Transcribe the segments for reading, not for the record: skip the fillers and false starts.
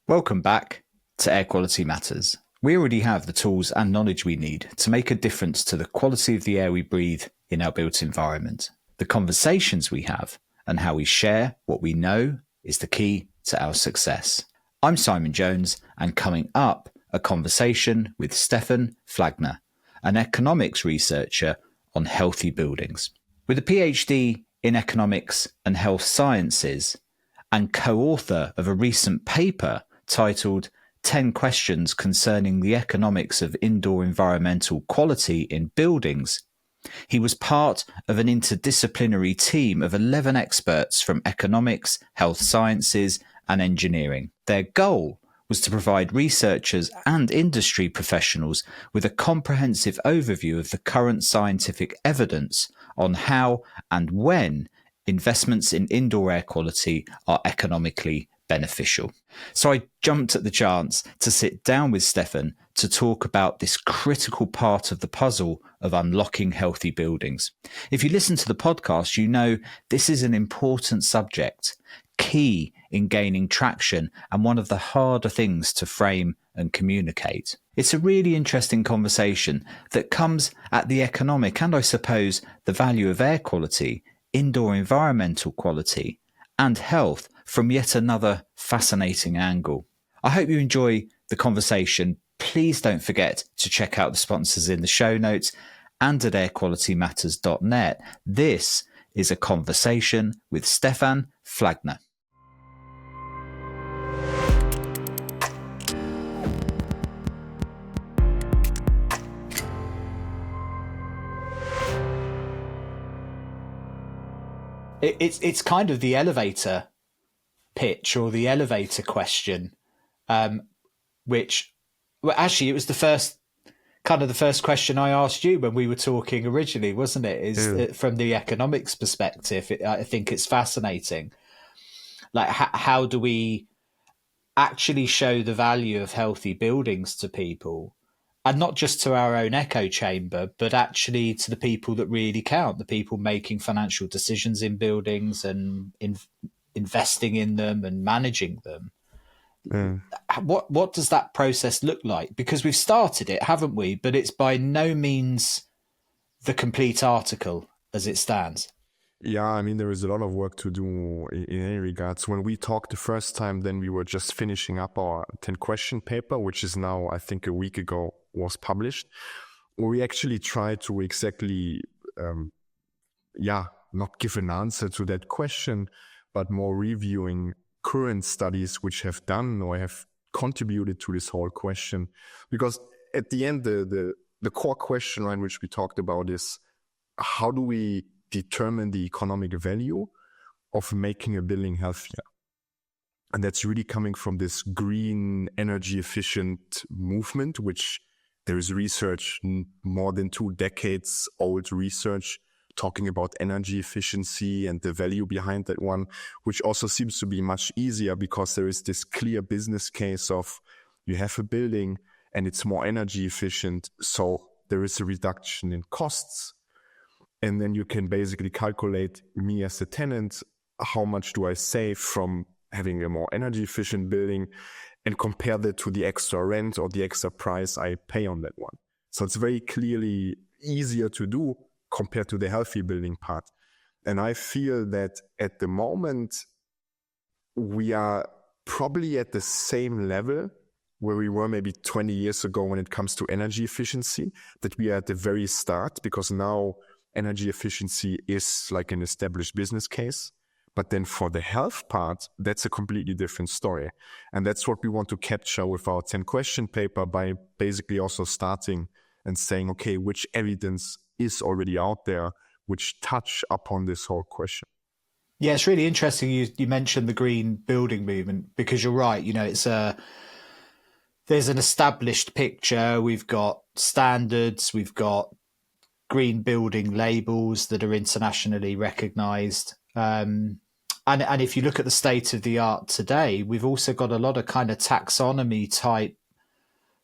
Welcome back to Air Quality Matters. We already have the tools and knowledge we need to make a difference to the quality of the air we breathe in our built environment. The conversations we have and how we share what we know is the key to our success. I'm Simon Jones, and coming up, a conversation with Stephan Flagner, an economics researcher on healthy buildings. With a PhD in economics and health sciences and co-author of a recent paper titled 10 Questions Concerning the Economics of Indoor Environmental Quality in Buildings, he was part of an interdisciplinary team of 11 experts from economics, health sciences, and engineering. Their goal was to provide researchers and industry professionals with a comprehensive overview of the current scientific evidence on how and when investments in indoor air quality are economically beneficial. So I jumped at the chance to sit down with Stephan to talk about this critical part of the puzzle of unlocking healthy buildings. If you listen to the podcast, you know this is an important subject, key in gaining traction and one of the harder things to frame and communicate. It's a really interesting conversation that comes at the economic and, I suppose, the value of air quality, indoor environmental quality, and health from yet another fascinating angle. I hope you enjoy the conversation. Please don't forget to check out the sponsors in the show notes and at airqualitymatters.net. This is a conversation with Stephan Flagner. It's kind of the elevator pitch or the elevator question, which actually it was the first question I asked you when we were talking originally, wasn't it? Is from the economics perspective, I think it's fascinating. Like, how do we actually show the value of healthy buildings to people? And not just to our own echo chamber, but actually to the people that really count, the people making financial decisions in buildings and investing in them and managing them. What does that process look like? Because we've started it, haven't we? But it's by no means the complete article as it stands. Yeah, I mean, there is a lot of work to do in any regards. When we talked the first time, then we were just finishing up our 10-question paper, which is now, I think a week ago, was published. Where we actually tried to exactly, not give an answer to that question, but more reviewing current studies which have done or have contributed to this whole question. Because at the end, the core question, right, which we talked about is, how do we determine the economic value of making a building healthier? And that's really coming from this green, energy efficient movement, which there is research, more than 2 decades old research, talking about energy efficiency and the value behind that one, which also seems to be much easier because there is this clear business case of you have a building and it's more energy efficient, so there is a reduction in costs. And then you can basically calculate, me as a tenant, how much do I save from having a more energy efficient building, and compare that to the extra rent or the extra price I pay on that one. So it's very clearly easier to do compared to the healthy building part. And I feel that at the moment, we are probably at the same level where we were maybe 20 years ago when it comes to energy efficiency, that we are at the very start, because now energy efficiency is like an established business case. But then for the health part, that's a completely different story. And that's what we want to capture with our 10-question paper by basically also starting and saying, okay, which evidence is already out there which touch upon this whole question? Yeah, it's really interesting you mentioned the green building movement, because you're right. You know, there's an established picture. We've got standards. We've got green building labels that are internationally recognized. And if you look at the state of the art today, we've also got a lot of kind of taxonomy type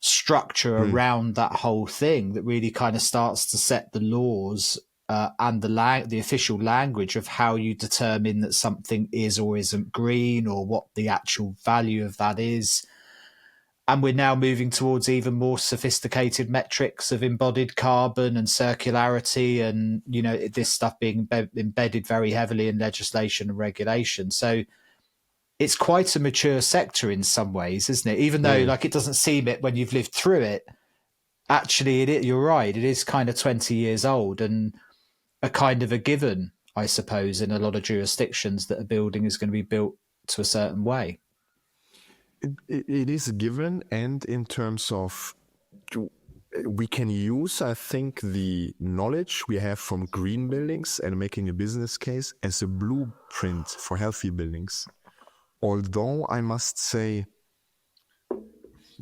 structure around that whole thing that really kind of starts to set the laws and the official language of how you determine that something is or isn't green, or what the actual value of that is. And we're now moving towards even more sophisticated metrics of embodied carbon and circularity, and this stuff being embedded very heavily in legislation and regulation. So it's quite a mature sector in some ways, isn't it? Even though it doesn't seem it when you've lived through it. Actually, you're right. It is kind of 20 years old and a kind of a given, I suppose, in a lot of jurisdictions that a building is going to be built to a certain way. It is a given, and in terms of we can use, I think, the knowledge we have from green buildings and making a business case as a blueprint for healthy buildings. Although I must say,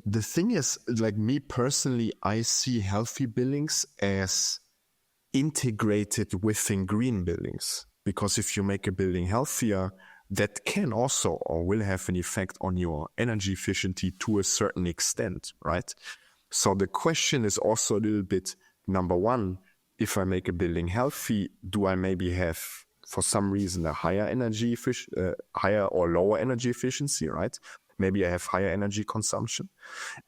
the thing is, like me personally, I see healthy buildings as integrated within green buildings. Because if you make a building healthier, that can also or will have an effect on your energy efficiency to a certain extent, right? So the question is also a little bit, number one, if I make a building healthy, do I maybe have, for some reason, a higher or lower energy efficiency, right? Maybe I have higher energy consumption.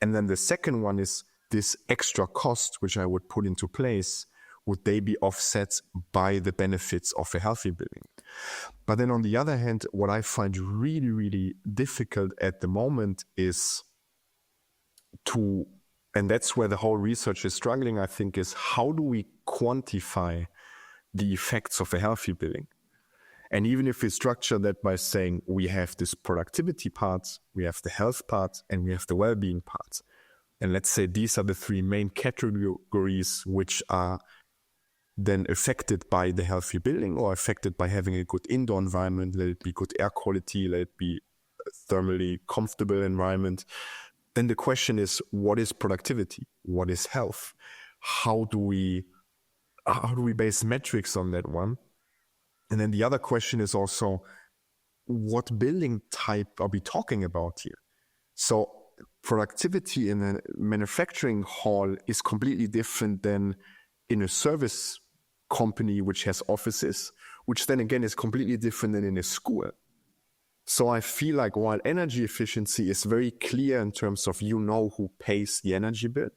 And then the second one is this extra cost, which I would put into place, would they be offset by the benefits of a healthy building? But then on the other hand, what I find really, really difficult at the moment is and that's where the whole research is struggling, I think, is how do we quantify the effects of a healthy building? And even if we structure that by saying we have this productivity part, we have the health part, and we have the well-being part. And let's say these are the three main categories which are then affected by the healthy building or affected by having a good indoor environment, let it be good air quality, let it be a thermally comfortable environment. Then the question is, what is productivity? What is health? How do we base metrics on that one? And then the other question is also, what building type are we talking about here? So productivity in a manufacturing hall is completely different than in a service company which has offices, which then again is completely different than in a school. So I feel like while energy efficiency is very clear in terms of who pays the energy bill,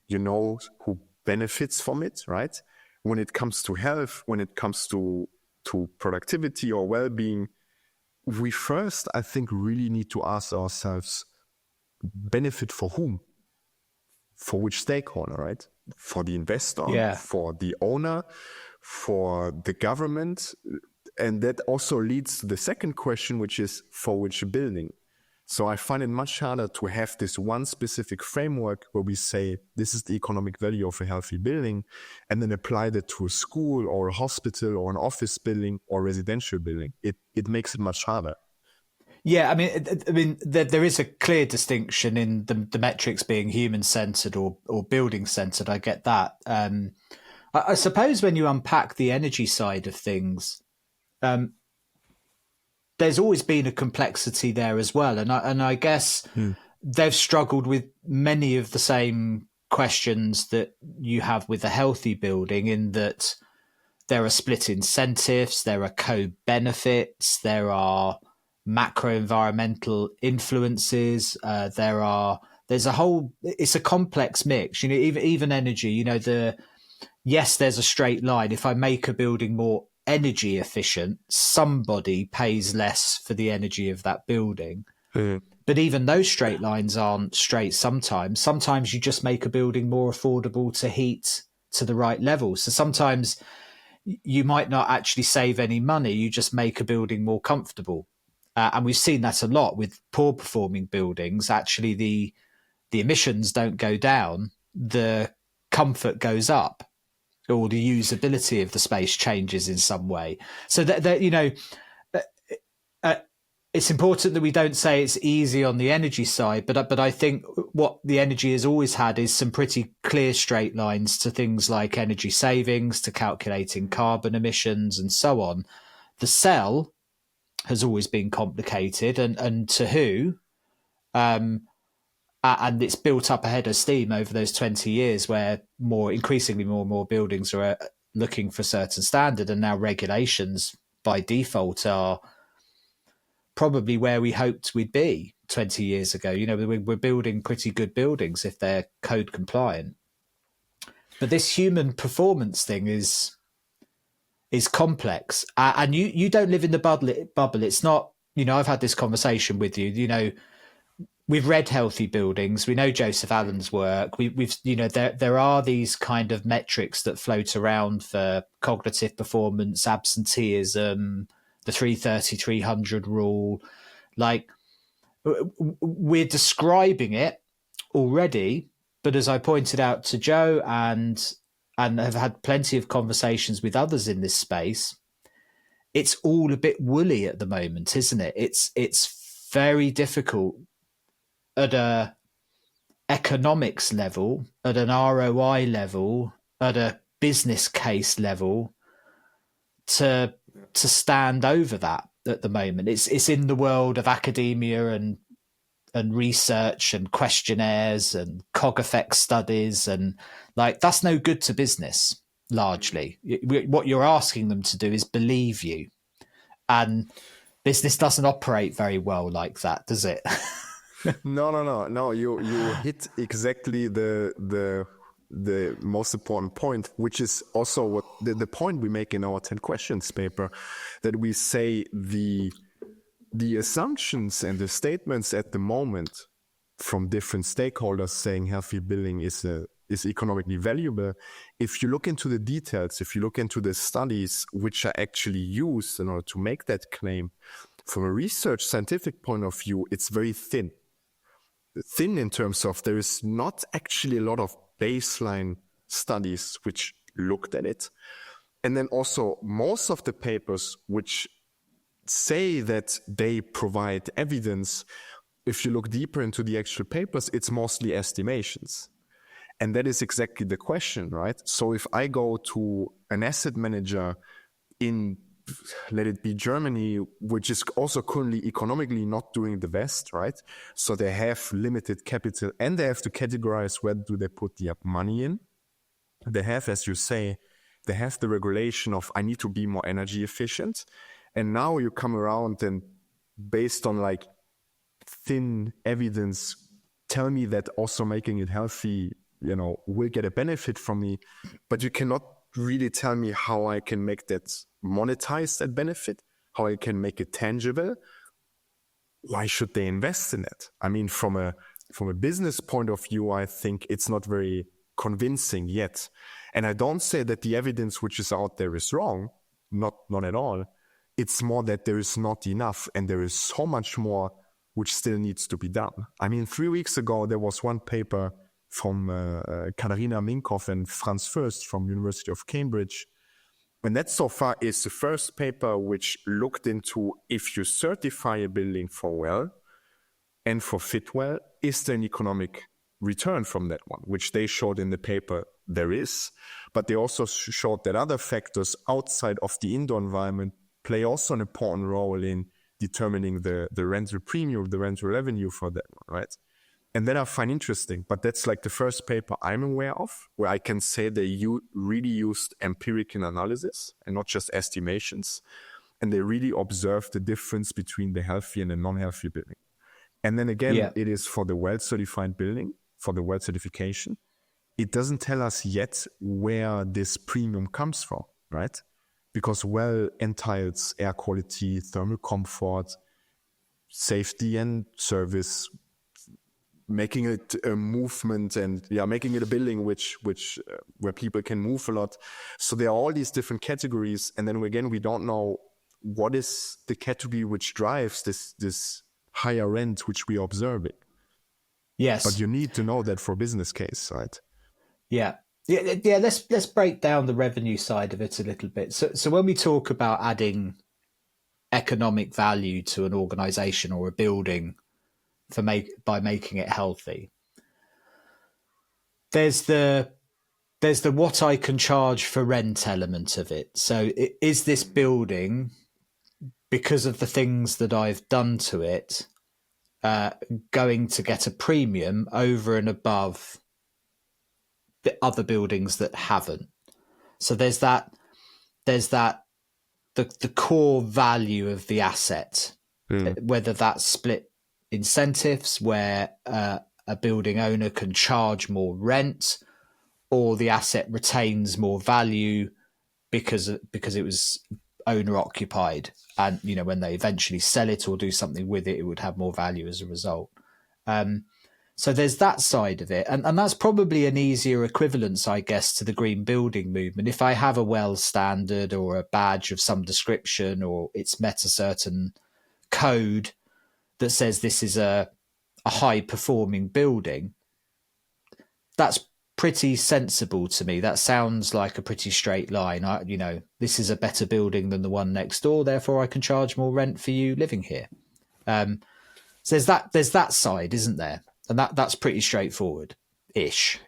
who benefits from it, right? When it comes to health, when it comes to productivity or well-being, we first, I think, really need to ask ourselves, benefit for whom? For which stakeholder, right? For the investor, for the owner, for the government. And that also leads to the second question, which is for which building? So I find it much harder to have this one specific framework where we say, this is the economic value of a healthy building, and then apply that to a school or a hospital or an office building or residential building. It makes it much harder. Yeah, I mean, there is a clear distinction in the metrics being human-centered or building-centered. I get that. I suppose when you unpack the energy side of things, there's always been a complexity there as well, and I guess they've struggled with many of the same questions that you have with a healthy building, in that there are split incentives, there are co-benefits, there are macro environmental influences. It's a complex mix. Even energy. Yes, there's a straight line. If I make a building more energy efficient, somebody pays less for the energy of that building. But even those straight lines aren't straight sometimes. Sometimes you just make a building more affordable to heat to the right level. So sometimes you might not actually save any money. You just make a building more comfortable. And we've seen that a lot with poor performing buildings. Actually, the emissions don't go down. The comfort goes up, or the usability of the space changes in some way. So it's important that we don't say it's easy on the energy side, but I think what the energy has always had is some pretty clear straight lines to things like energy savings, to calculating carbon emissions and so on. The cell has always been complicated, and to who, and it's built up a head of steam over those 20 years where increasingly more and more buildings are looking for a certain standard, and now regulations by default are probably where we hoped we'd be 20 years ago. You know, we're building pretty good buildings if they're code compliant. But this human performance thing is complex. And you don't live in the bubble. It's not, you know, I've had this conversation with you, you know, we've read Healthy Buildings. We know Joseph Allen's work. We've you know, there are these kind of metrics that float around for cognitive performance, absenteeism, the 330-300 rule. Like, we're describing it already, but as I pointed out to Joe and have had plenty of conversations with others in this space, it's all a bit woolly at the moment, isn't it? It's very difficult at a economics level, at an ROI level, at a business case level to stand over that at the moment. It's in the world of academia and research and questionnaires and cog effect studies, and like, that's no good to business. Largely, what you're asking them to do is believe you, and business doesn't operate very well like that, does it? No. You hit exactly the most important point, which is also what the point we make in our 10 questions paper, that we say the assumptions and the statements at the moment from different stakeholders saying healthy building is economically valuable. If you look into the details, if you look into the studies which are actually used in order to make that claim, from a research scientific point of view, it's very thin in terms of there is not actually a lot of baseline studies which looked at it. And then also most of the papers which say that they provide evidence, if you look deeper into the actual papers, it's mostly estimations. And that is exactly the question, right? So if I go to an asset manager in, let it be Germany, which is also currently economically not doing the best, right? So they have limited capital and they have to categorize where do they put the money in. They have, as you say, they have the regulation of I need to be more energy efficient. And now you come around and based on like thin evidence, tell me that also making it healthy, you know, will get a benefit from me, but you cannot really tell me how I can make that monetize that benefit, how I can make it tangible. Why should they invest in it? I mean, from a business point of view, I think it's not very convincing yet. And I don't say that the evidence which is out there is wrong, not at all. It's more that there is not enough and there is so much more which still needs to be done. I mean, 3 weeks ago, there was one paper from Katharina Minkoff and Franz Fürst from University of Cambridge. And that so far is the first paper which looked into if you certify a building for well and for fit well, is there an economic return from that one, which they showed in the paper there is. But they also showed that other factors outside of the indoor environment play also an important role in determining the rental premium, the rental revenue for that one, right? And that I find interesting, but that's like the first paper I'm aware of where I can say they really used empirical analysis and not just estimations. And they really observed the difference between the healthy and the non-healthy building. And then again, It is for the well-certified building, for the well certification. It doesn't tell us yet where this premium comes from, right? Because well entails air quality, thermal comfort, safety and service, making it a movement and making it a building which where people can move a lot. So there are all these different categories, and then again we don't know what is the category which drives this higher rent which we are observing. Yes, but you need to know that for business case, right? Yeah. Let's break down the revenue side of it a little bit. So when we talk about adding economic value to an organization or a building by making it healthy, there's the what I can charge for rent element of it. So is this building, because of the things that I've done to it, going to get a premium over and above the other buildings that haven't? So there's that the core value of the asset, whether that's split incentives where a building owner can charge more rent, or the asset retains more value because it was owner occupied, and when they eventually sell it or do something with it, it would have more value as a result. So there's that side of it, and that's probably an easier equivalence, I guess, to the green building movement. If I have a WELL standard or a badge of some description, or it's met a certain code that says this is a high performing building, that's pretty sensible to me. That sounds like a pretty straight line. This is a better building than the one next door, therefore I can charge more rent for you living here. So there's that side, isn't there? And that's pretty straightforward-ish.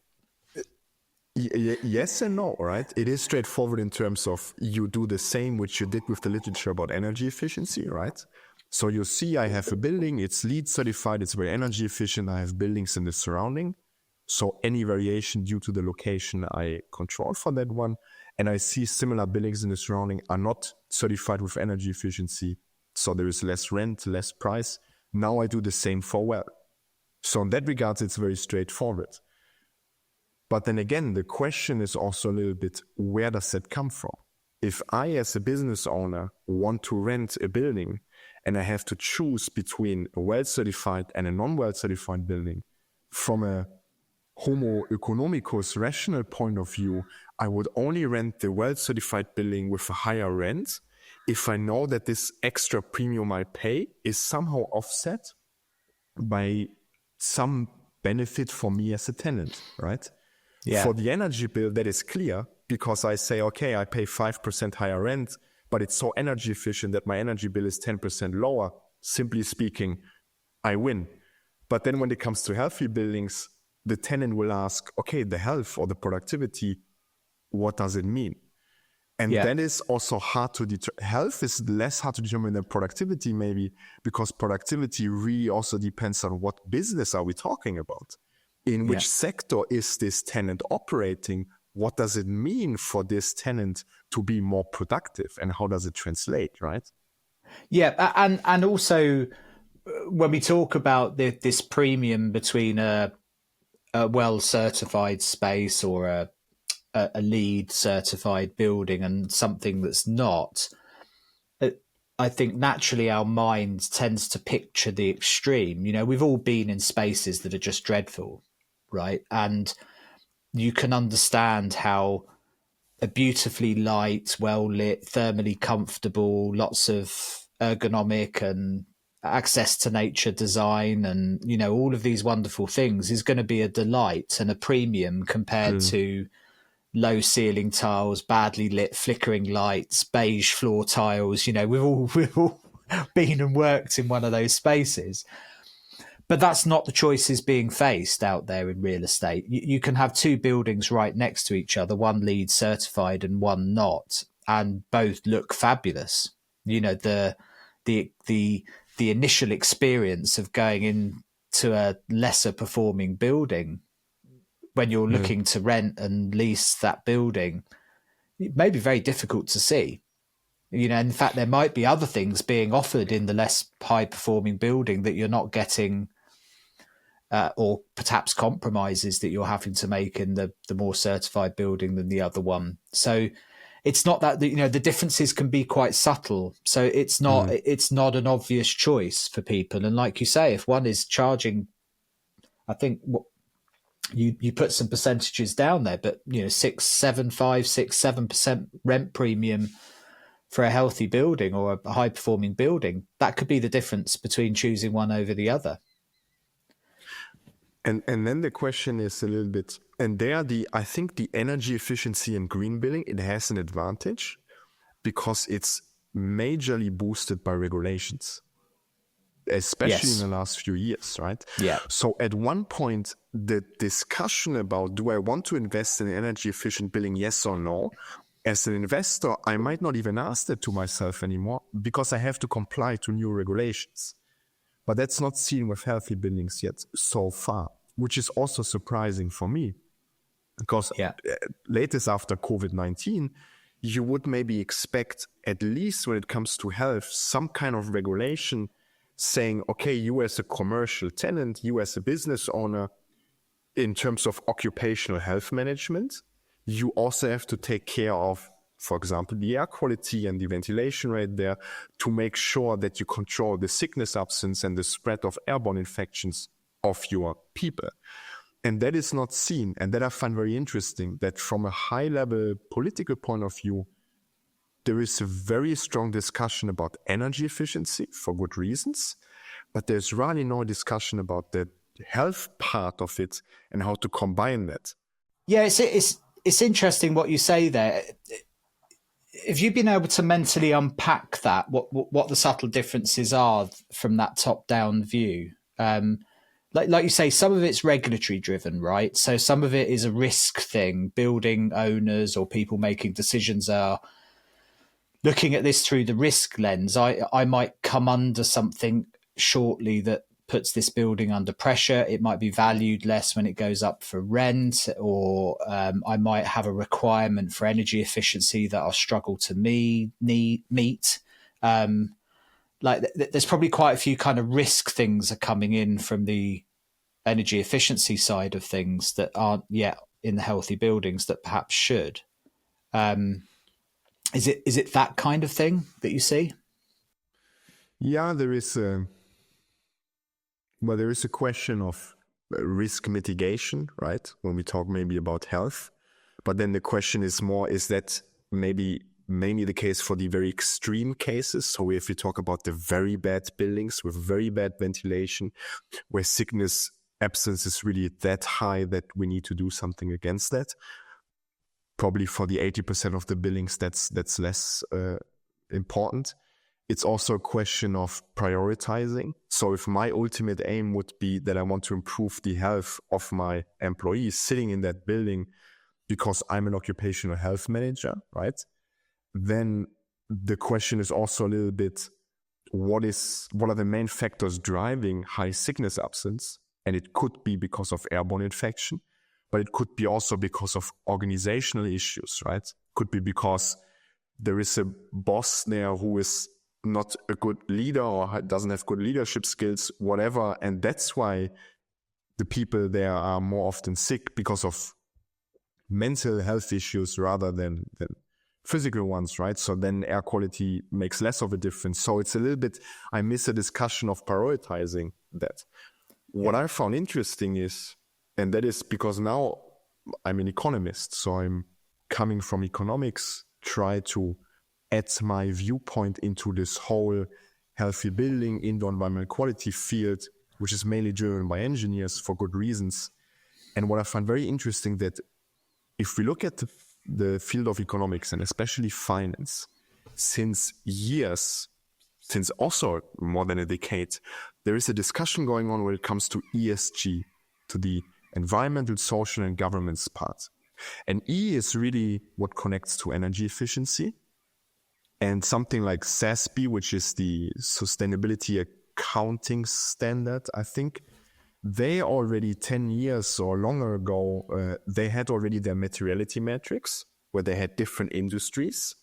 Yes and no, right? It is straightforward in terms of you do the same which you did with the literature about energy efficiency, right? So you see I have a building, it's LEED certified, it's very energy efficient, I have buildings in the surrounding. So any variation due to the location I control for that one. And I see similar buildings in the surrounding are not certified with energy efficiency. So there is less rent, less price. Now I do the same for WELL. So in that regard, it's very straightforward. But then again, the question is also a little bit, where does that come from? If I, as a business owner, want to rent a building and I have to choose between a WELL certified and a non-WELL certified building, from a homo economicus rational point of view, I would only rent the WELL certified building with a higher rent if I know that this extra premium I pay is somehow offset by some benefit for me as a tenant, right? Yeah. For the energy bill, that is clear, because I say, okay, I pay 5% higher rent, but it's so energy efficient that my energy bill is 10% lower. Simply speaking, I win. But then when it comes to healthy buildings, the tenant will ask, okay, the health or the productivity, what does it mean? And that is also hard to determine. Health is less hard to determine than productivity, maybe, because productivity really also depends on what business are we talking about. In which sector is this tenant operating? What does it mean for this tenant to be more productive? And how does it translate, right? Yeah, and also when we talk about this premium between a WELL certified space or a LEED certified building and something that's not, I think naturally our mind tends to picture the extreme. We've all been in spaces that are just dreadful, right? And you can understand how a beautifully light, well lit, thermally comfortable, lots of ergonomic and access to nature design and all of these wonderful things is going to be a delight and a premium compared to low ceiling tiles, badly lit flickering lights, beige floor tiles. We've all been and worked in one of those spaces. But that's not the choices being faced out there in real estate. You can have two buildings right next to each other, one LEED certified and one not, and both look fabulous. The initial experience of going into a lesser performing building when you're looking to rent and lease that building, it may be very difficult to see. In fact, there might be other things being offered in the less high performing building that you're not getting, or perhaps compromises that you're having to make in the more certified building than the other one. So it's not that, the differences can be quite subtle. So it's not an obvious choice for people. And like you say, if one is charging, I think you put some percentages down there, but 7% rent premium for a healthy building or a high performing building, that could be the difference between choosing one over the other. And then the question is a little bit, and I think the energy efficiency in green building, it has an advantage because it's majorly boosted by regulations, especially in the last few years, right? Yeah. So at one point, the discussion about, do I want to invest in an energy efficient building, yes or no? As an investor, I might not even ask that to myself anymore because I have to comply to new regulations. But that's not seen with healthy buildings yet so far, which is also surprising for me. Because latest after COVID-19, you would maybe expect, at least when it comes to health, some kind of regulation saying, okay, you as a commercial tenant, you as a business owner, in terms of occupational health management, you also have to take care of, for example, the air quality and the ventilation rate there to make sure that you control the sickness absence and the spread of airborne infections of your people. And that is not seen. And that I find very interesting, that from a high-level political point of view, there is a very strong discussion about energy efficiency for good reasons, but there's really no discussion about the health part of it and how to combine that. Yeah, it's interesting what you say there. Have you been able to mentally unpack that, what the subtle differences are from that top-down view? Like you say, some of it's regulatory driven, right? So some of it is a risk thing. Building owners or people making decisions are looking at this through the risk lens. I might come under something shortly that puts this building under pressure. It might be valued less when it goes up for rent, or I might have a requirement for energy efficiency that I'll struggle to meet. There's probably quite a few kind of risk things are coming in from the energy efficiency side of things that aren't yet in the healthy buildings that perhaps should. Is it that kind of thing that you see? Yeah, there is a question of risk mitigation, right? When we talk maybe about health, but then the question is more, is that maybe mainly the case for the very extreme cases? So if you talk about the very bad buildings with very bad ventilation, where sickness absence is really that high that we need to do something against that. Probably for the 80% of the buildings, that's less important. It's also a question of prioritizing. So if my ultimate aim would be that I want to improve the health of my employees sitting in that building because I'm an occupational health manager, right? Then the question is also a little bit, what are the main factors driving high sickness absence? And it could be because of airborne infection, but it could be also because of organizational issues, right? Could be because there is a boss there who is not a good leader or doesn't have good leadership skills, whatever. And that's why the people there are more often sick, because of mental health issues rather than physical ones, right? So then air quality makes less of a difference. So it's a little bit, I miss a discussion of prioritizing that. What I found interesting is, and that is because now I'm an economist, so I'm coming from economics, try to add my viewpoint into this whole healthy building, indoor environmental quality field, which is mainly driven by engineers for good reasons. And what I find very interesting, that if we look at the field of economics and especially finance, since years, since also more than a decade, there is a discussion going on when it comes to ESG, to the environmental, social, and governance part. And E is really what connects to energy efficiency. And something like SASB, which is the Sustainability Accounting Standard, I think, they already 10 years or longer ago, they had already their materiality metrics, where they had different industries.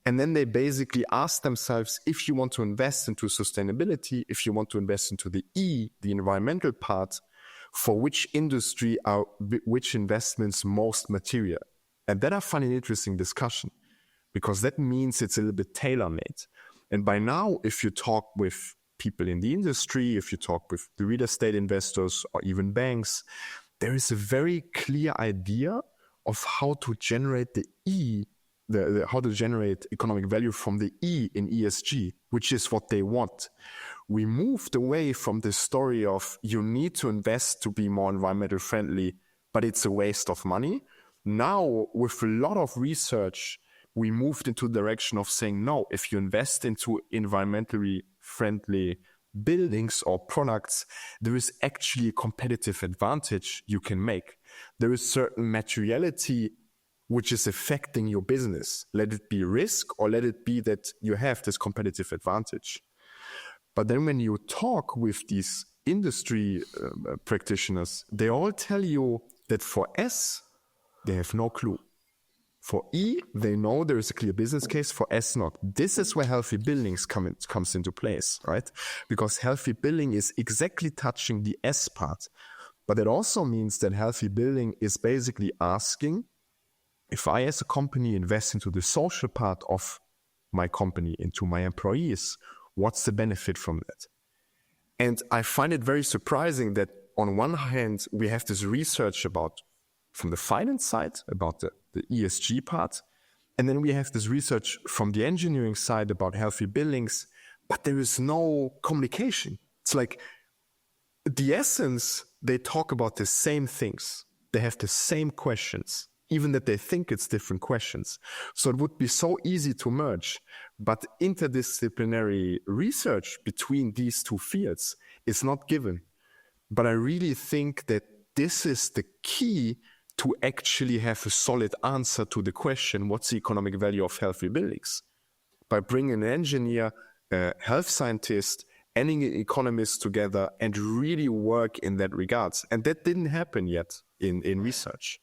And then they basically asked themselves, if you want to invest into sustainability, if you want to invest into the E, the environmental part, for which industry are which investments most material? And that I find an interesting discussion, because that means it's a little bit tailor-made. And by now, if you talk with people in the industry, if you talk with the real estate investors or even banks, there is a very clear idea of how to generate the E, how to generate economic value from the E in ESG, which is what they want. We moved away from the story of you need to invest to be more environmental friendly, but it's a waste of money. Now, with a lot of research, we moved into the direction of saying, no, if you invest into environmentally friendly buildings or products, there is actually a competitive advantage you can make. There is certain materiality which is affecting your business. Let it be risk, or let it be that you have this competitive advantage. But then when you talk with these industry practitioners, they all tell you that for S, they have no clue. For E, they know there is a clear business case. For S, not. This is where healthy buildings comes into place, right? Because healthy building is exactly touching the S part. But it also means that healthy building is basically asking, if I as a company invest into the social part of my company, into my employees, what's the benefit from that? And I find it very surprising that on one hand, we have this research from the finance side, about the ESG part. And then we have this research from the engineering side about healthy buildings, but there is no communication. It's like the essence, they talk about the same things. They have the same questions, even that they think it's different questions. So it would be so easy to merge, but interdisciplinary research between these two fields is not given. But I really think that this is the key to actually have a solid answer to the question, what's the economic value of healthy buildings? By bringing an engineer, a health scientist, and an economist together and really work in that regards. And that didn't happen yet in research.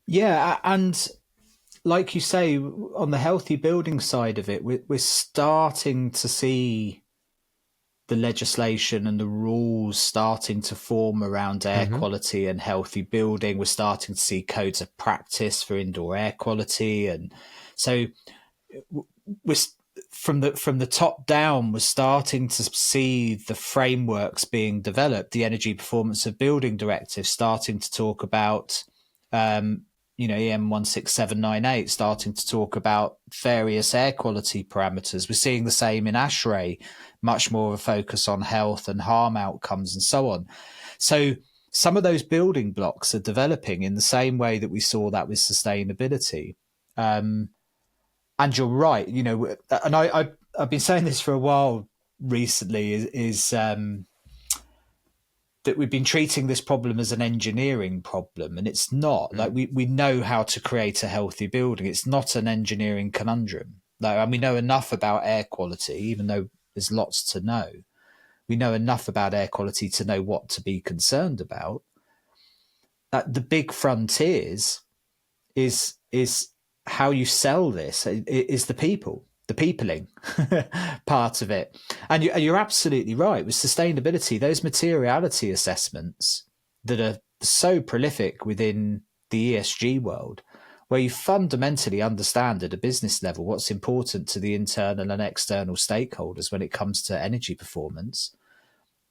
Yeah, and like you say, on the healthy building side of it, we're starting to see the legislation and the rules starting to form around air quality and healthy building. We're starting to see codes of practice for indoor air quality. And so we're from the top down, we're starting to see the frameworks being developed. The Energy Performance of Building Directive starting to talk about, EM 16798 starting to talk about various air quality parameters. We're seeing the same in ASHRAE, much more of a focus on health and harm outcomes and so on. So some of those building blocks are developing in the same way that we saw that with sustainability. And you're right, and I've been saying this for a while recently, is that we've been treating this problem as an engineering problem, and it's not. Like we know how to create a healthy building. It's not an engineering conundrum. And we know enough about air quality, even though there's lots to know. We know enough about air quality to know what to be concerned about. The big frontiers is how you sell this, is the people, the peopling part of it. And you're absolutely right. With sustainability, those materiality assessments that are so prolific within the ESG world, where you fundamentally understand at a business level what's important to the internal and external stakeholders when it comes to energy performance.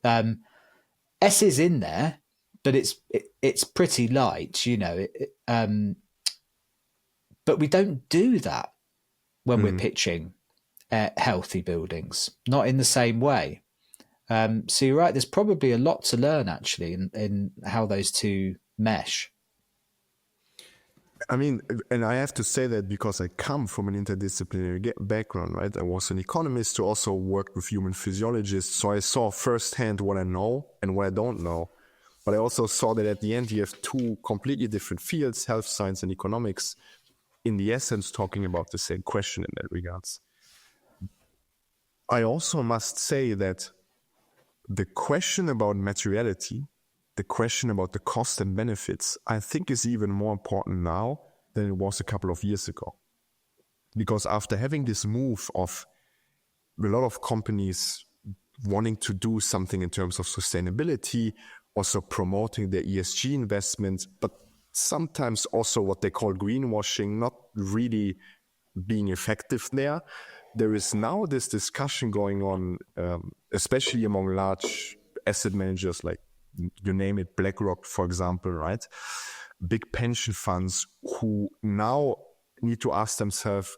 S is in there, but it's pretty light, but we don't do that when we're pitching healthy buildings, not in the same way. So you're right, there's probably a lot to learn actually in how those two mesh. I mean, and I have to say that because I come from an interdisciplinary background, right? I was an economist who also worked with human physiologists. So I saw firsthand what I know and what I don't know. But I also saw that at the end, you have two completely different fields, health science and economics, in the essence, talking about the same question in that regards. I also must say that the question about materiality, the question about the cost and benefits, I think is even more important now than it was a couple of years ago. Because after having this move of a lot of companies wanting to do something in terms of sustainability, also promoting their ESG investments, but sometimes also what they call greenwashing, not really being effective there. There is now this discussion going on, especially among large asset managers, like you name it, BlackRock, for example, right? Big pension funds who now need to ask themselves,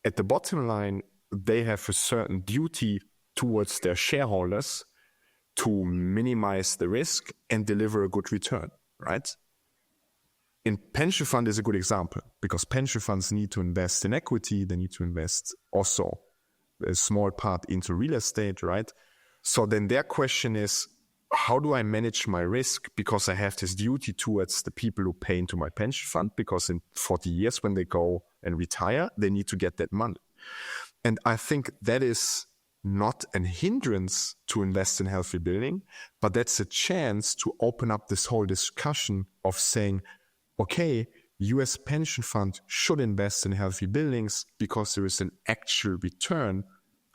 at the bottom line, they have a certain duty towards their shareholders to minimize the risk and deliver a good return, right? In pension fund is a good example because pension funds need to invest in equity. They need to invest also a small part into real estate, right? So then their question is, how do I manage my risk? Because I have this duty towards the people who pay into my pension fund, because in 40 years when they go and retire, they need to get that money. And I think that is not an hindrance to invest in healthy building, but that's a chance to open up this whole discussion of saying, okay, you as pension fund should invest in healthy buildings because there is an actual return,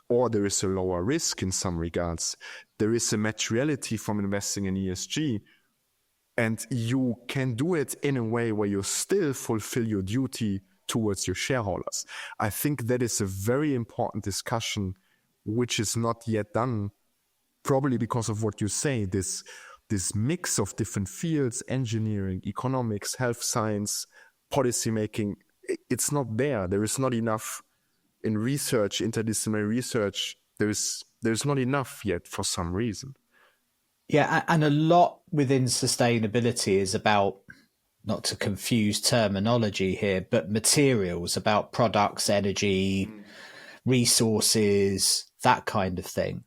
or there is a lower risk in some regards. There is a materiality from investing in ESG, and you can do it in a way where you still fulfill your duty towards your shareholders. I think that is a very important discussion, which is not yet done, probably because of what you say, this mix of different fields, engineering, economics, health science, policymaking. It's not there. There is not enough in research, interdisciplinary research. There's not enough yet for some reason. Yeah, and a lot within sustainability is about, not to confuse terminology here, but materials, about products, energy, resources, that kind of thing.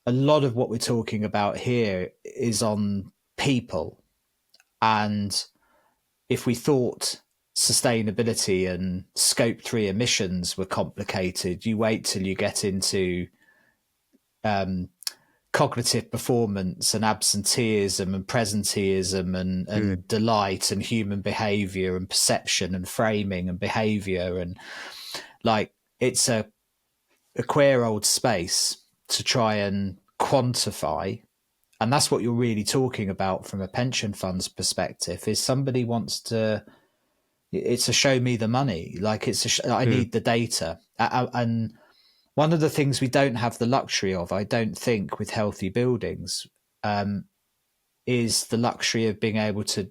A lot of what we're talking about here is on people. And if we thought sustainability and scope 3 emissions were complicated, you wait till you get into cognitive performance and absenteeism and presenteeism and delight and human behavior and perception and framing and behavior. And like, it's a queer old space to try and quantify. And that's what you're really talking about from a pension fund's perspective, is somebody wants to, it's a show me the money. Like, it's I need the data. And one of the things we don't have the luxury of, I don't think, with healthy buildings, is the luxury of being able to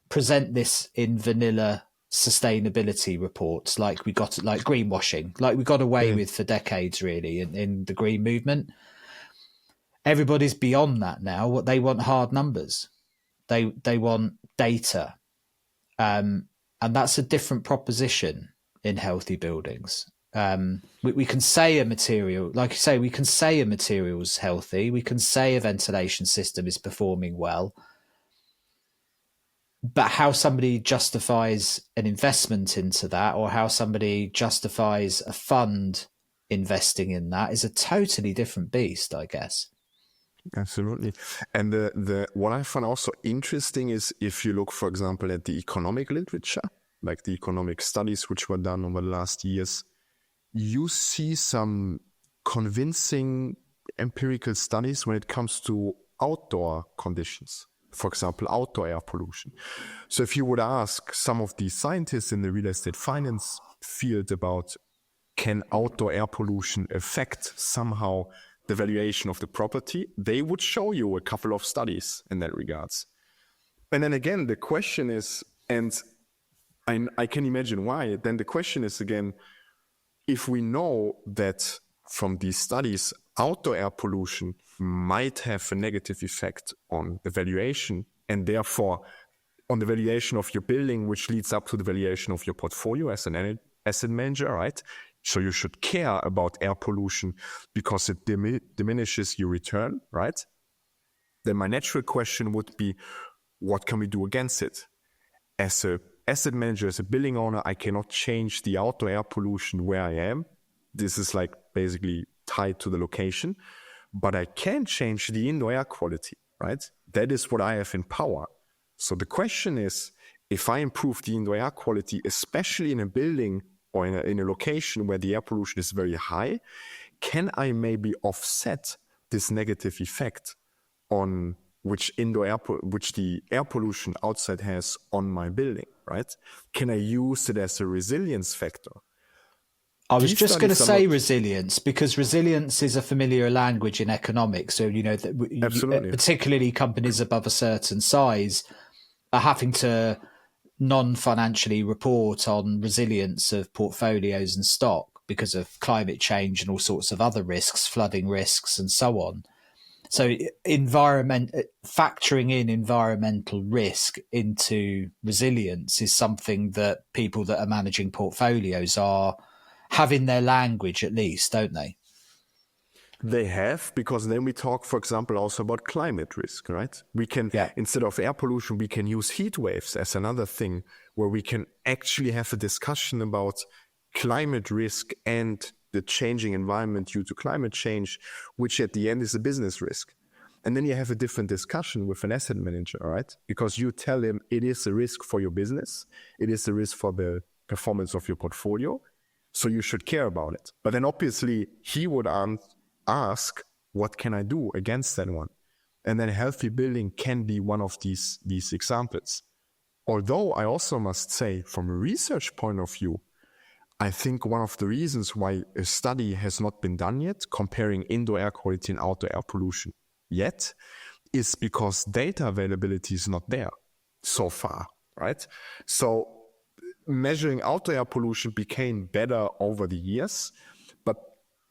present this in vanilla sustainability reports, like we got, like greenwashing, like we got away with for decades, really, in the green movement. Everybody's beyond that now. What they want, hard numbers. They want data, and that's a different proposition in healthy buildings. We can say a material, like you say, we can say a material's healthy. We can say a ventilation system is performing well. But how somebody justifies an investment into that, or how somebody justifies a fund investing in that, is a totally different beast, I guess. Absolutely. And the what I find also interesting is, if you look, for example, at the economic literature, like the economic studies which were done over the last years, you see some convincing empirical studies when it comes to outdoor conditions. For example, outdoor air pollution. So if you would ask some of the scientists in the real estate finance field about, can outdoor air pollution affect somehow the valuation of the property, they would show you a couple of studies in that regards. And then again, the question is, and I can imagine why, then the question is again, if we know that from these studies, outdoor air pollution might have a negative effect on the valuation, and therefore on the valuation of your building, which leads up to the valuation of your portfolio as an asset manager, right? So you should care about air pollution because it diminishes your return, right? Then my natural question would be, what can we do against it? As a asset manager, as a building owner, I cannot change the outdoor air pollution where I am. This is like basically tied to the location, but I can change the indoor air quality, right? That is what I have in power. So the question is, if I improve the indoor air quality, especially in a building or in a location where the air pollution is very high, can I maybe offset this negative effect on which the air pollution outside has on my building, right? Can I use it as a resilience factor? I was just going to say resilience, because resilience is a familiar language in economics. So, particularly companies above a certain size are having to non-financially report on resilience of portfolios and stock because of climate change and all sorts of other risks, flooding risks and so on. So factoring in environmental risk into resilience is something that people that are managing portfolios are having their language, at least, don't they? They have, because then we talk, for example, also about climate risk, right? We can, instead of air pollution, we can use heat waves as another thing where we can actually have a discussion about climate risk and the changing environment due to climate change, which at the end is a business risk. And then you have a different discussion with an asset manager, right? Because you tell him it is a risk for your business. It is a risk for the performance of your portfolio. So you should care about it. But then obviously he would ask, what can I do against that one? And then healthy building can be one of these examples. Although I also must say, from a research point of view, I think one of the reasons why a study has not been done yet, comparing indoor air quality and outdoor air pollution yet, is because data availability is not there so far, right? So measuring outdoor air pollution became better over the years, but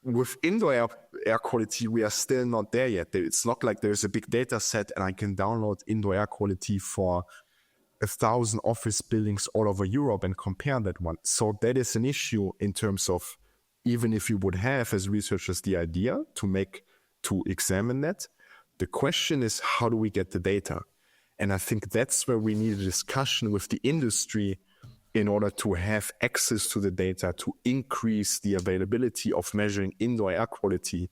with indoor air quality, we are still not there yet. It's not like there's a big data set and I can download indoor air quality for 1,000 office buildings all over Europe and compare that one. So that is an issue in terms of, even if you would have as researchers the idea to examine that, the question is, how do we get the data? And I think that's where we need a discussion with the industry in order to have access to the data to increase the availability of measuring indoor air quality,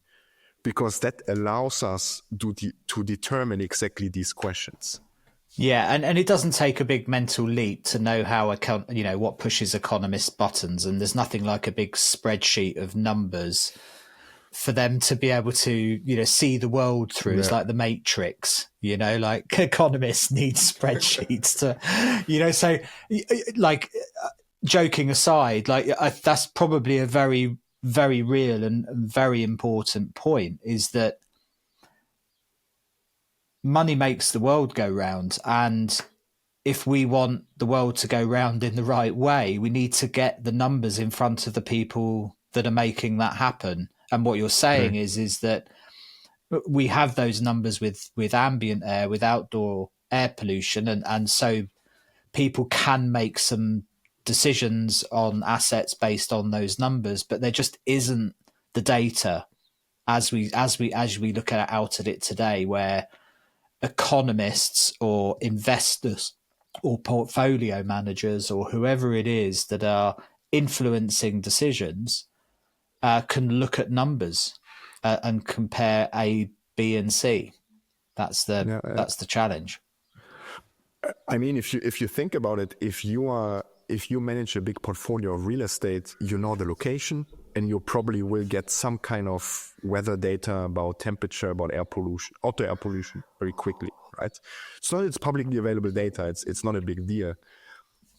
because that allows us to determine exactly these questions. Yeah, and it doesn't take a big mental leap to know how what pushes economists' buttons, and there's nothing like a big spreadsheet of numbers for them to be able to see the world through. It's like the Matrix, like economists need spreadsheets to so like, joking aside, like that's probably a very, very real and very important point, is that money makes the world go round, and if we want the world to go round in the right way, we need to get the numbers in front of the people that are making that happen. And what you're saying is that we have those numbers with ambient air, with outdoor air pollution, and so people can make some decisions on assets based on those numbers, but there just isn't the data as we look out at it today, where economists or investors or portfolio managers or whoever it is that are influencing decisions can look at numbers and compare A, B, and C. That's the challenge. I mean, if you think about it, if you manage a big portfolio of real estate, you know the location, and you probably will get some kind of weather data about temperature, about air pollution, outdoor air pollution very quickly, right? So it's publicly available data. It's not a big deal.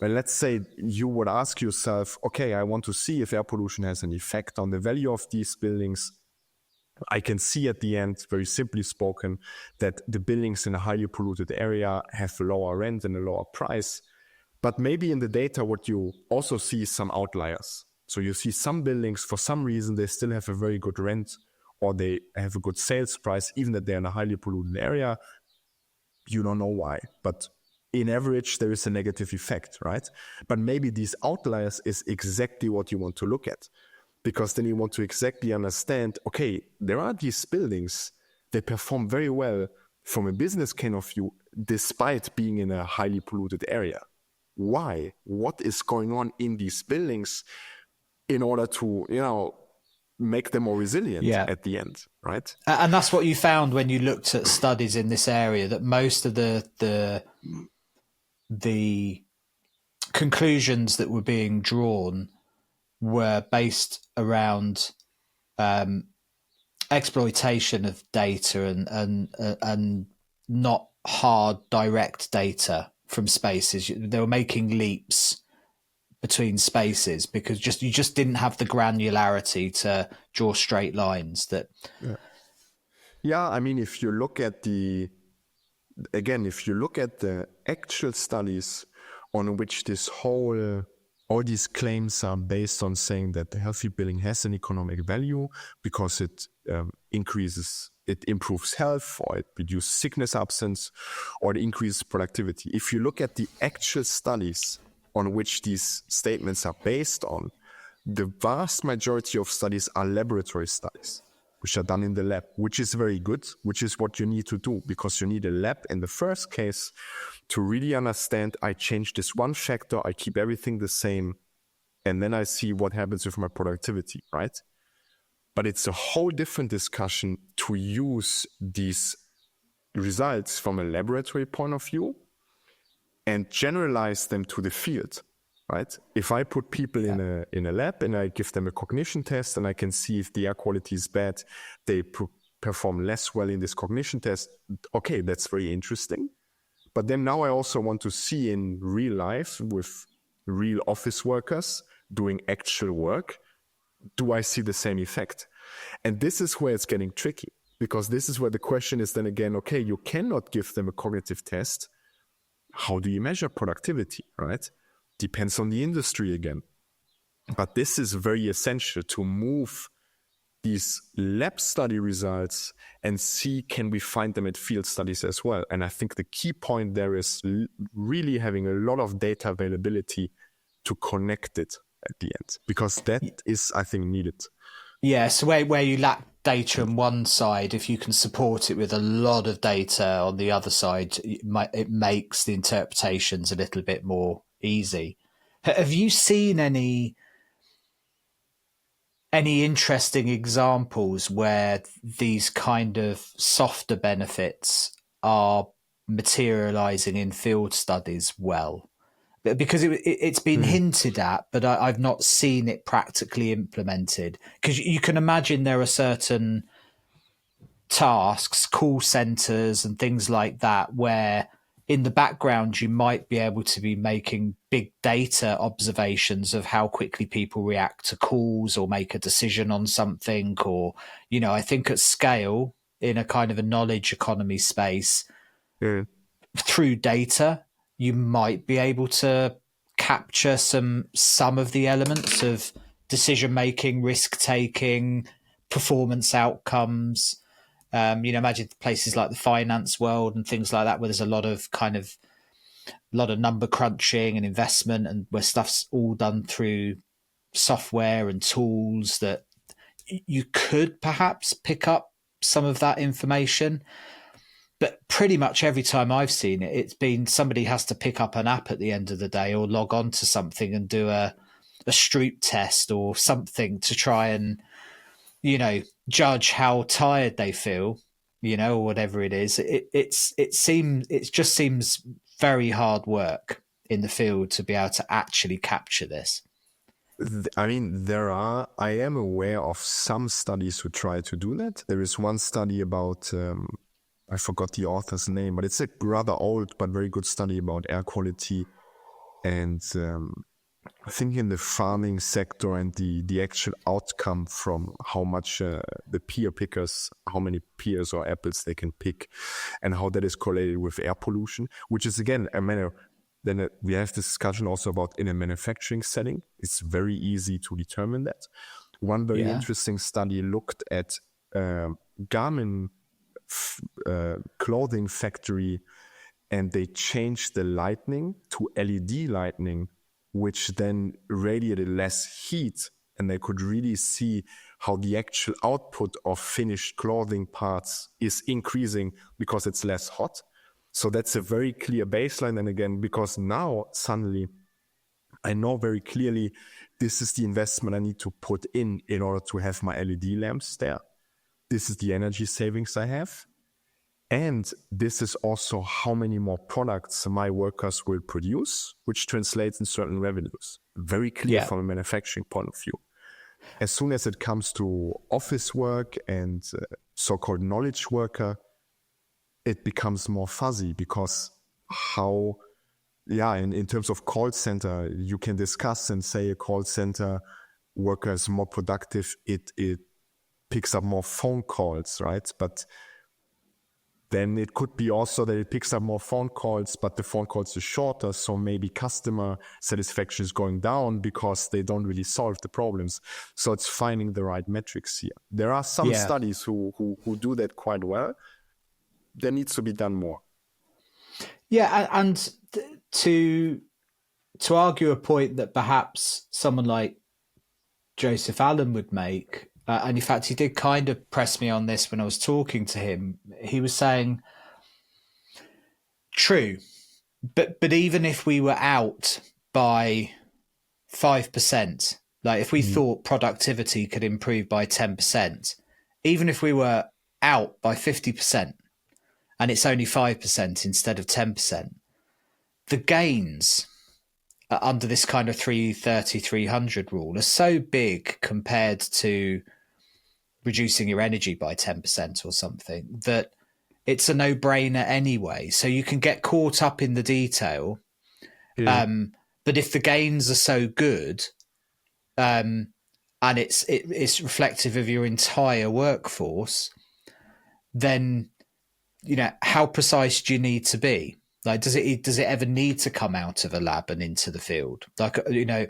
But let's say you would ask yourself, okay, I want to see if air pollution has an effect on the value of these buildings. I can see at the end, very simply spoken, that the buildings in a highly polluted area have a lower rent and a lower price. But maybe in the data, what you also see is some outliers. So you see some buildings, for some reason, they still have a very good rent, or they have a good sales price, even that they're in a highly polluted area. You don't know why, but in average, there is a negative effect, right? But maybe these outliers is exactly what you want to look at, because then you want to exactly understand, okay, there are these buildings, they perform very well from a business point of view, despite being in a highly polluted area. Why? What is going on in these buildings in order to, make them more resilient at the end, right? And that's what you found when you looked at studies in this area, that most of the conclusions that were being drawn were based around exploitation of data and not hard direct data from spaces. They were making leaps between spaces because you just didn't have the granularity to draw straight lines. I mean, if you look at the actual studies on which all these claims are based on, saying that the healthy building has an economic value because it improves health, or it reduces sickness absence, or it increases productivity. If you look at the actual studies on which these statements are based on, the vast majority of studies are laboratory studies, which are done in the lab, which is very good, which is what you need to do, because you need a lab in the first case to really understand, I change this one factor, I keep everything the same, and then I see what happens with my productivity, right? But it's a whole different discussion to use these results from a laboratory point of view and generalize them to the field, right? If I put people in a lab and I give them a cognition test and I can see if the air quality is bad, they perform less well in this cognition test. Okay, that's very interesting. But then now I also want to see in real life with real office workers doing actual work, do I see the same effect? And this is where it's getting tricky, because this is where the question is then again, okay, you cannot give them a cognitive test. How do you measure productivity, right? Depends on the industry again. But this is very essential to move these lab study results and see, can we find them at field studies as well? And I think the key point there is really having a lot of data availability to connect it at the end, because that is, I think, needed. Yeah, so where you lack data on one side, if you can support it with a lot of data on the other side, it makes the interpretations a little bit more easy. Have you seen any interesting examples where these kind of softer benefits are materializing in field studies well? Because it's been hinted at, but I've not seen it practically implemented. Because you can imagine there are certain tasks, call centers and things like that, where in the background you might be able to be making big data observations of how quickly people react to calls or make a decision on something. Or, I think at scale, in a kind of a knowledge economy space, through data, you might be able to capture some of the elements of decision making, risk taking, performance outcomes. Imagine places like the finance world and things like that, where there's a lot of number crunching and investment, and where stuff's all done through software and tools, that you could perhaps pick up some of that information. But pretty much every time I've seen it, it's been somebody has to pick up an app at the end of the day or log on to something and do a Stroop test or something to try and, judge how tired they feel, or whatever it is. It just seems very hard work in the field to be able to actually capture this. I mean, I am aware of some studies who try to do that. There is one study about, I forgot the author's name, but it's a rather old but very good study about air quality. And I think in the farming sector and the actual outcome from how much the pear pickers, how many pears or apples they can pick, and how that is correlated with air pollution, which is again a matter. Then we have this discussion also about in a manufacturing setting. It's very easy to determine that. One very interesting study looked at Garmin clothing factory, and they changed the lighting to LED lighting, which then radiated less heat, and they could really see how the actual output of finished clothing parts is increasing because it's less hot. So that's a very clear baseline. And again, because now suddenly I know very clearly this is the investment I need to put in order to have my LED lamps there. This is the energy savings I have. And this is also how many more products my workers will produce, which translates in certain revenues. Very clear from a manufacturing point of view. As soon as it comes to office work and so-called knowledge worker, it becomes more fuzzy, because in terms of call center, you can discuss and say a call center worker is more productive. It picks up more phone calls, right? But then it could be also that it picks up more phone calls, but the phone calls are shorter. So maybe customer satisfaction is going down because they don't really solve the problems. So it's finding the right metrics here. There are some studies who do that quite well. There needs to be done more. Yeah, and to argue a point that perhaps someone like Joseph Allen would make, and in fact he did kind of press me on this when I was talking to him. He was saying, true, but even if we were out by 5%, like if we thought productivity could improve by 10%, even if we were out by 50%, and it's only 5% instead of 10%, the gains under this kind of 330-300 rule are so big compared to reducing your energy by 10% or something that it's a no-brainer anyway. So you can get caught up in the detail. Yeah. But if the gains are so good, and it's reflective of your entire workforce, then, you know, how precise do you need to be? Like, does it ever need to come out of a lab and into the field? Like, you know,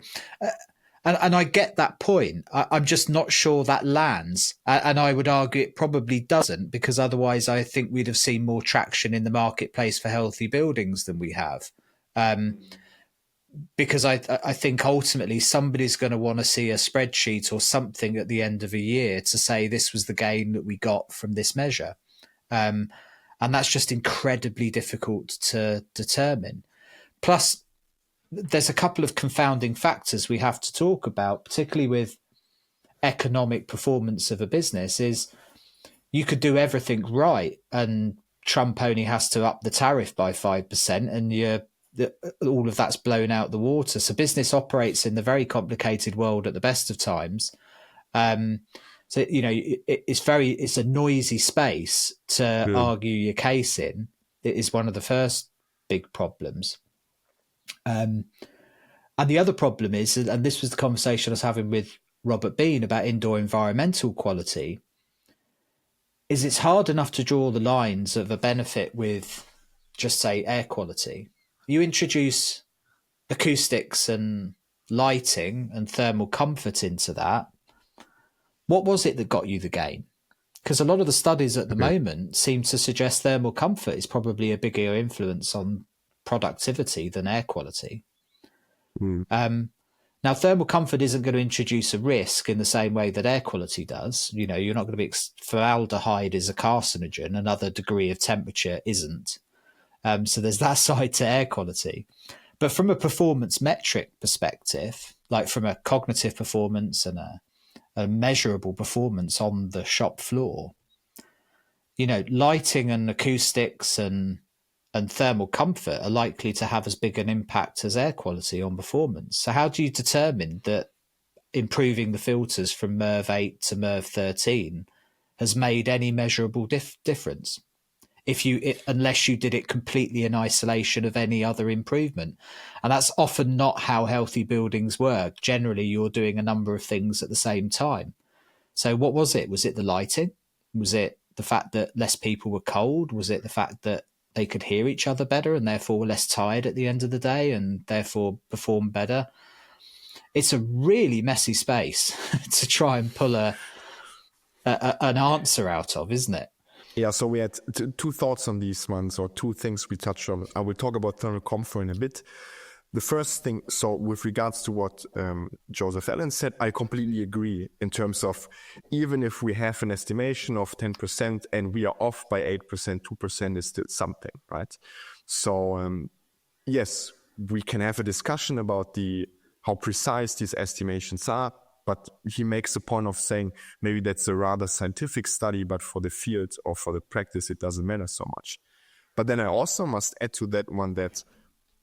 and I get that point. I'm just not sure that lands. And I would argue it probably doesn't, because otherwise I think we'd have seen more traction in the marketplace for healthy buildings than we have. Because I think ultimately somebody's going to want to see a spreadsheet or something at the end of a year to say this was the gain that we got from this measure. And that's just incredibly difficult to determine. Plus, there's a couple of confounding factors we have to talk about, particularly with economic performance of a business, is you could do everything right and Trump only has to up the tariff by 5% and all of that's blown out the water. So business operates in the very complicated world at the best of times. So, you know, it's a noisy space to argue your case in. It is one of the first big problems. And the other problem is, and this was the conversation I was having with Robert Bean about indoor environmental quality, is it's hard enough to draw the lines of a benefit with just say air quality. You introduce acoustics and lighting and thermal comfort into that. What was it that got you the gain? Because a lot of the studies at the moment seem to suggest thermal comfort is probably a bigger influence on productivity than air quality. Now, thermal comfort isn't going to introduce a risk in the same way that air quality does. You know, you're not going to be formaldehyde is a carcinogen, another degree of temperature isn't. So there's that side to air quality. But from a performance metric perspective, like from a cognitive performance and a measurable performance on the shop floor, you know, lighting and acoustics and thermal comfort are likely to have as big an impact as air quality on performance. So how do you determine that improving the filters from MERV 8 to MERV 13 has made any measurable difference? Unless you did it completely in isolation of any other improvement. And that's often not how healthy buildings work. Generally, you're doing a number of things at the same time. So what was it? Was it the lighting? Was it the fact that less people were cold? Was it the fact that they could hear each other better and therefore were less tired at the end of the day and therefore perform better? It's a really messy space to try and pull an answer out of, isn't it? Yeah, so we had two thoughts on these ones, or two things we touched on. I will talk about thermal comfort in a bit. The first thing, so with regards to what Joseph Allen said, I completely agree in terms of even if we have an estimation of 10% and we are off by 8%, 2% is still something, right? So yes, we can have a discussion about how precise these estimations are, but he makes a point of saying maybe that's a rather scientific study, but for the field or for the practice, it doesn't matter so much. But then I also must add to that one that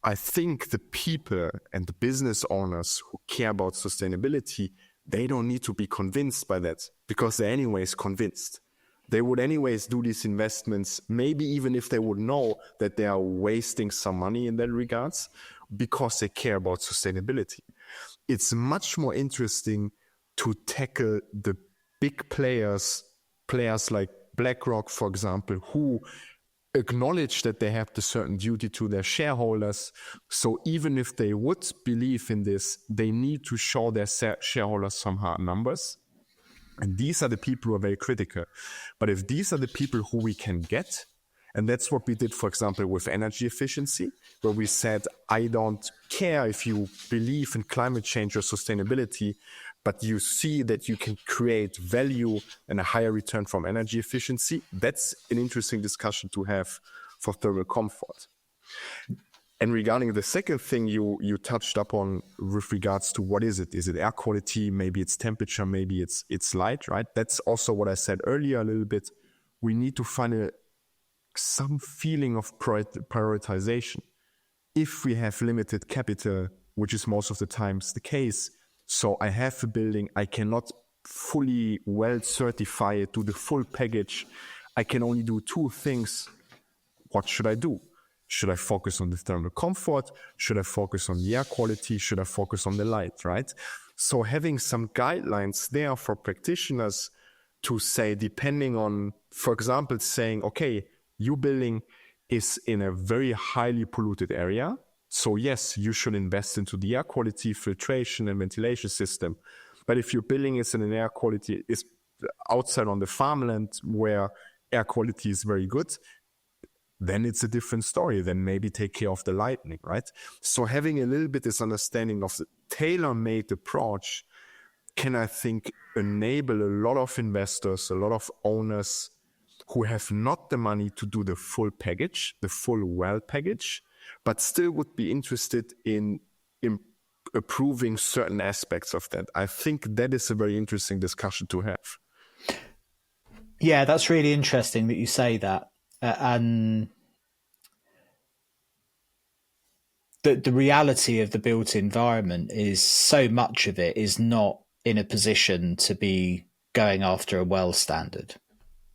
I think the people and the business owners who care about sustainability, they don't need to be convinced by that because they're anyways convinced. They would anyways do these investments, maybe even if they would know that they are wasting some money in that regards, because they care about sustainability. It's much more interesting to tackle the big players like BlackRock, for example, who acknowledge that they have the certain duty to their shareholders. So even if they would believe in this, they need to show their shareholders some hard numbers. And these are the people who are very critical. But if these are the people who we can get, and that's what we did, for example, with energy efficiency, where we said, I don't care if you believe in climate change or sustainability, but you see that you can create value and a higher return from energy efficiency. That's an interesting discussion to have for thermal comfort. And regarding the second thing you touched upon with regards to what is it? Is it air quality? Maybe it's temperature, maybe it's light, right? That's also what I said earlier a little bit. We need to find a some feeling of prioritization. If we have limited capital, which is most of the times the case, so I have a building, I cannot fully well certify it, do the full package, I can only do two things. What should I do? Should I focus on the thermal comfort? Should I focus on the air quality? Should I focus on the light, right? So having some guidelines there for practitioners to say, depending on, for example, saying, okay, your building is in a very highly polluted area. So yes, you should invest into the air quality, filtration and ventilation system. But if your building is in an air quality, is outside on the farmland where air quality is very good, then it's a different story. Then maybe take care of the lighting, right? So having a little bit this understanding of the tailor-made approach can, I think, enable a lot of investors, a lot of owners who have not the money to do the full package, the full well package, but still would be interested in approving certain aspects of that. I think that is a very interesting discussion to have. Yeah, that's really interesting that you say that. And the reality of the built environment is so much of it is not in a position to be going after a well standard,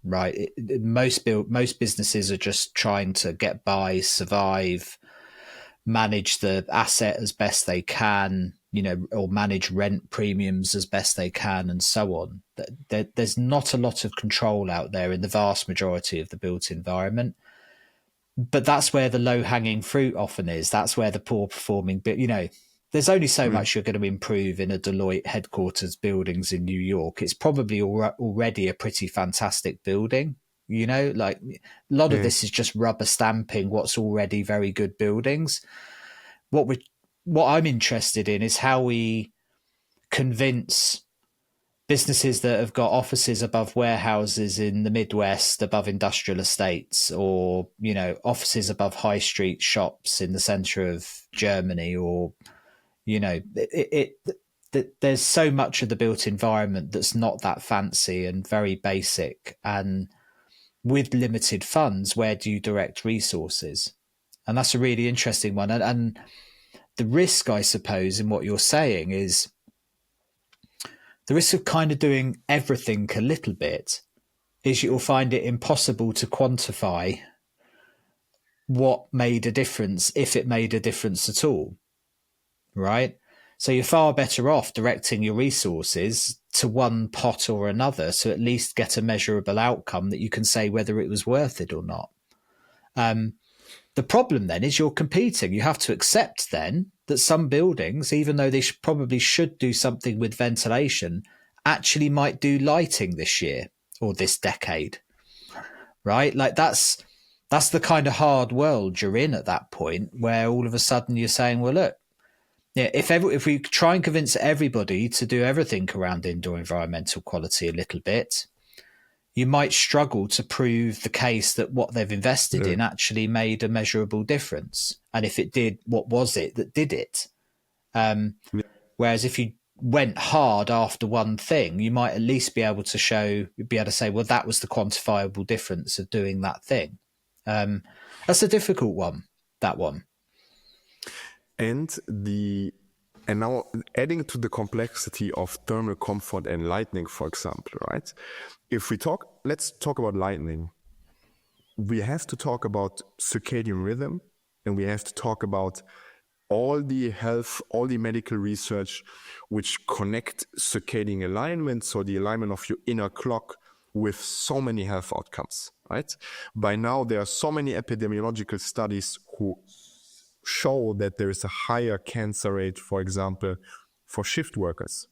right? Most businesses are just trying to get by, survive, manage the asset as best they can, or manage rent premiums as best they can, and so on. There's not a lot of control out there in the vast majority of the built environment. But that's where the low-hanging fruit often is. That's where the poor performing bit, there's only so much you're going to improve in a Deloitte headquarters buildings in New York. It's probably already a pretty fantastic building. Like a lot of this is just rubber stamping what's already very good buildings. What I'm interested in is how we convince businesses that have got offices above warehouses in the Midwest, above industrial estates, or, offices above high street shops in the center of Germany, or, there's so much of the built environment that's not that fancy and very basic. And with limited funds, where do you direct resources? And that's a really interesting one. And the risk, I suppose, in what you're saying is the risk of kind of doing everything a little bit is you'll find it impossible to quantify what made a difference, if it made a difference at all, right? So you're far better off directing your resources to one pot or another, so at least get a measurable outcome that you can say whether it was worth it or not. The problem then is you're competing. You have to accept then that some buildings, even though they probably should do something with ventilation, actually might do lighting this year or this decade, right? Like that's the kind of hard world you're in at that point, where all of a sudden you're saying, well, look, yeah, if we try and convince everybody to do everything around indoor environmental quality a little bit, you might struggle to prove the case that what they've invested in actually made a measurable difference. And if it did, what was it that did it? Whereas if you went hard after one thing, you might at least be able to say, well, that was the quantifiable difference of doing that thing. That's a difficult one, that one. And now adding to the complexity of thermal comfort and lighting, for example, right? Let's talk about lighting. We have to talk about circadian rhythm, and we have to talk about all the health, all the medical research which connect circadian alignment, so the alignment of your inner clock, with so many health outcomes, right? By now, there are so many epidemiological studies who show that there is a higher cancer rate, for example, for shift workers,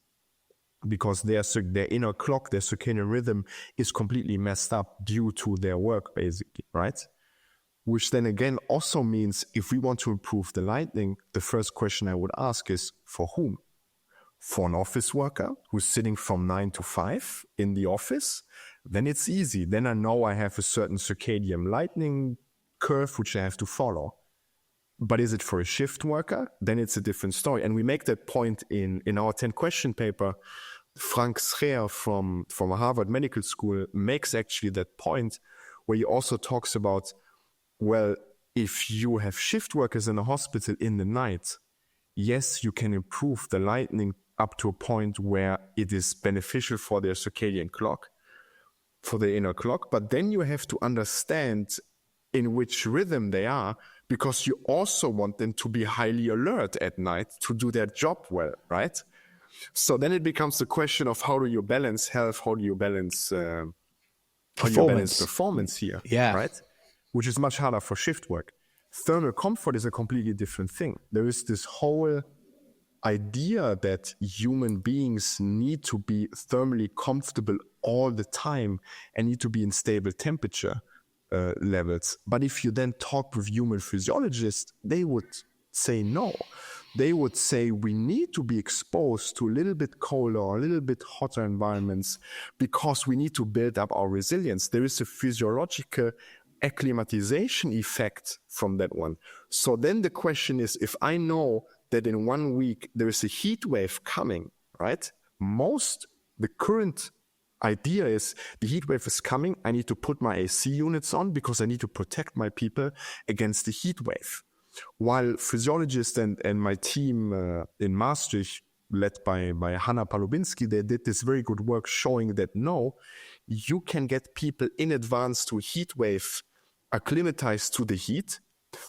because their inner clock, their circadian rhythm is completely messed up due to their work, basically, right? Which then again also means if we want to improve the lighting, the first question I would ask is, for whom? For an office worker who's sitting from 9 to 5 in the office, then it's easy. Then I know I have a certain circadian lighting curve which I have to follow. But is it for a shift worker? Then it's a different story. And we make that point in our 10-question paper. Frank Scher from Harvard Medical School makes actually that point, where he also talks about well, if you have shift workers in a hospital in the night, yes, you can improve the lighting up to a point where it is beneficial for their circadian clock, for the inner clock, but then you have to understand in which rhythm they are, because you also want them to be highly alert at night to do their job well, right? So then it becomes the question of how do you balance health, how do you balance performance here, right? Which is much harder for shift work. Thermal comfort is a completely different thing. There is this whole idea that human beings need to be thermally comfortable all the time and need to be in stable temperature levels. But if you then talk with human physiologists, they would say no. They would say we need to be exposed to a little bit colder or a little bit hotter environments because we need to build up our resilience. There is a physiological acclimatization effect from that one. So then the question is, if I know that in 1 week there is a heat wave coming, right? The current idea is the heat wave is coming. I need to put my AC units on because I need to protect my people against the heat wave. While physiologists and my team in Maastricht, led by Hanna Palubinski, they did this very good work showing that no, you can get people in advance to a heat wave acclimatized to the heat,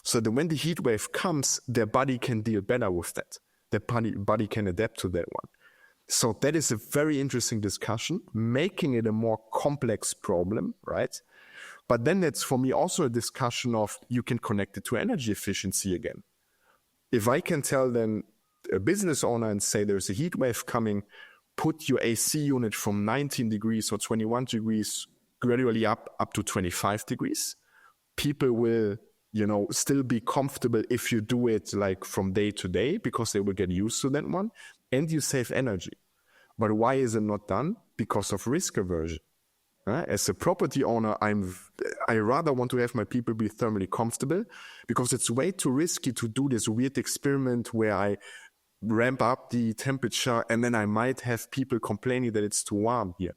so that when the heat wave comes, their body can deal better with that. Their body can adapt to that one. So that is a very interesting discussion, making it a more complex problem, right? But then it's for me also a discussion of you can connect it to energy efficiency again. If I can tell then a business owner and say there's a heat wave coming, put your AC unit from 19 degrees or 21 degrees gradually up to 25 degrees, people will, still be comfortable if you do it like from day to day because they will get used to that one and you save energy. But why is it not done? Because of risk aversion. As a property owner, I rather want to have my people be thermally comfortable because it's way too risky to do this weird experiment where I ramp up the temperature and then I might have people complaining that it's too warm here.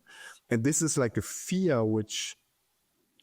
And this is like a fear which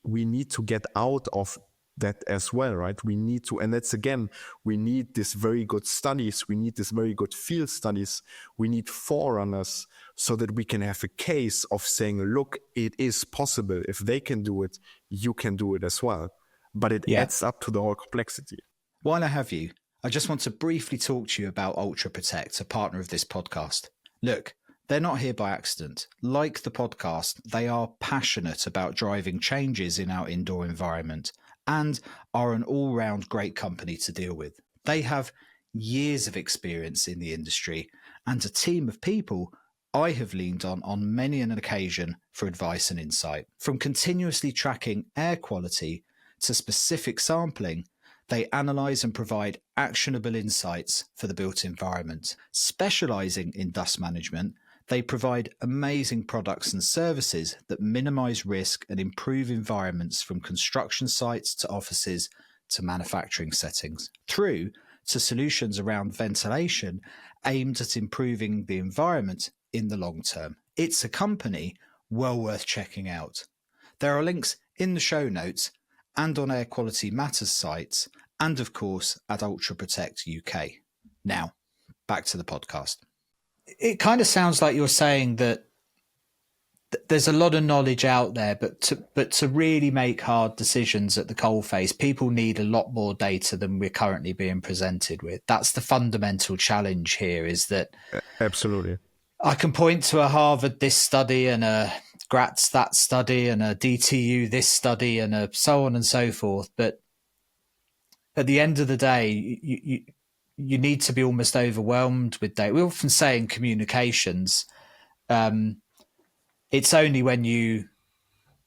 we need to get out of that as well, right? We need to, and that's again, we need this very good studies. We need this very good field studies. We need forerunners so that we can have a case of saying, look, it is possible. If they can do it, you can do it as well. But it adds up to the whole complexity. While I have you, I just want to briefly talk to you about Ultra Protect, a partner of this podcast. Look, they're not here by accident. Like the podcast, they are passionate about driving changes in our indoor environment and are an all-round great company to deal with. They have years of experience in the industry and a team of people I have leaned on many an occasion for advice and insight. From continuously tracking air quality to specific sampling, they analyse and provide actionable insights for the built environment. Specialising in dust management, they provide amazing products and services that minimise risk and improve environments from construction sites to offices to manufacturing settings, through to solutions around ventilation aimed at improving the environment in the long term. It's a company well worth checking out. There are links in the show notes and on Air Quality Matters sites, and of course at Ultra Protect UK. Now, back to the podcast. It kind of sounds like you're saying that there's a lot of knowledge out there, but to really make hard decisions at the coalface, people need a lot more data than we're currently being presented with. That's the fundamental challenge here, is that absolutely I can point to a Harvard this study and a Graz that study and a DTU this study and a so on and so forth, but at the end of the day, you need to be almost overwhelmed with data. We often say in communications, it's only when you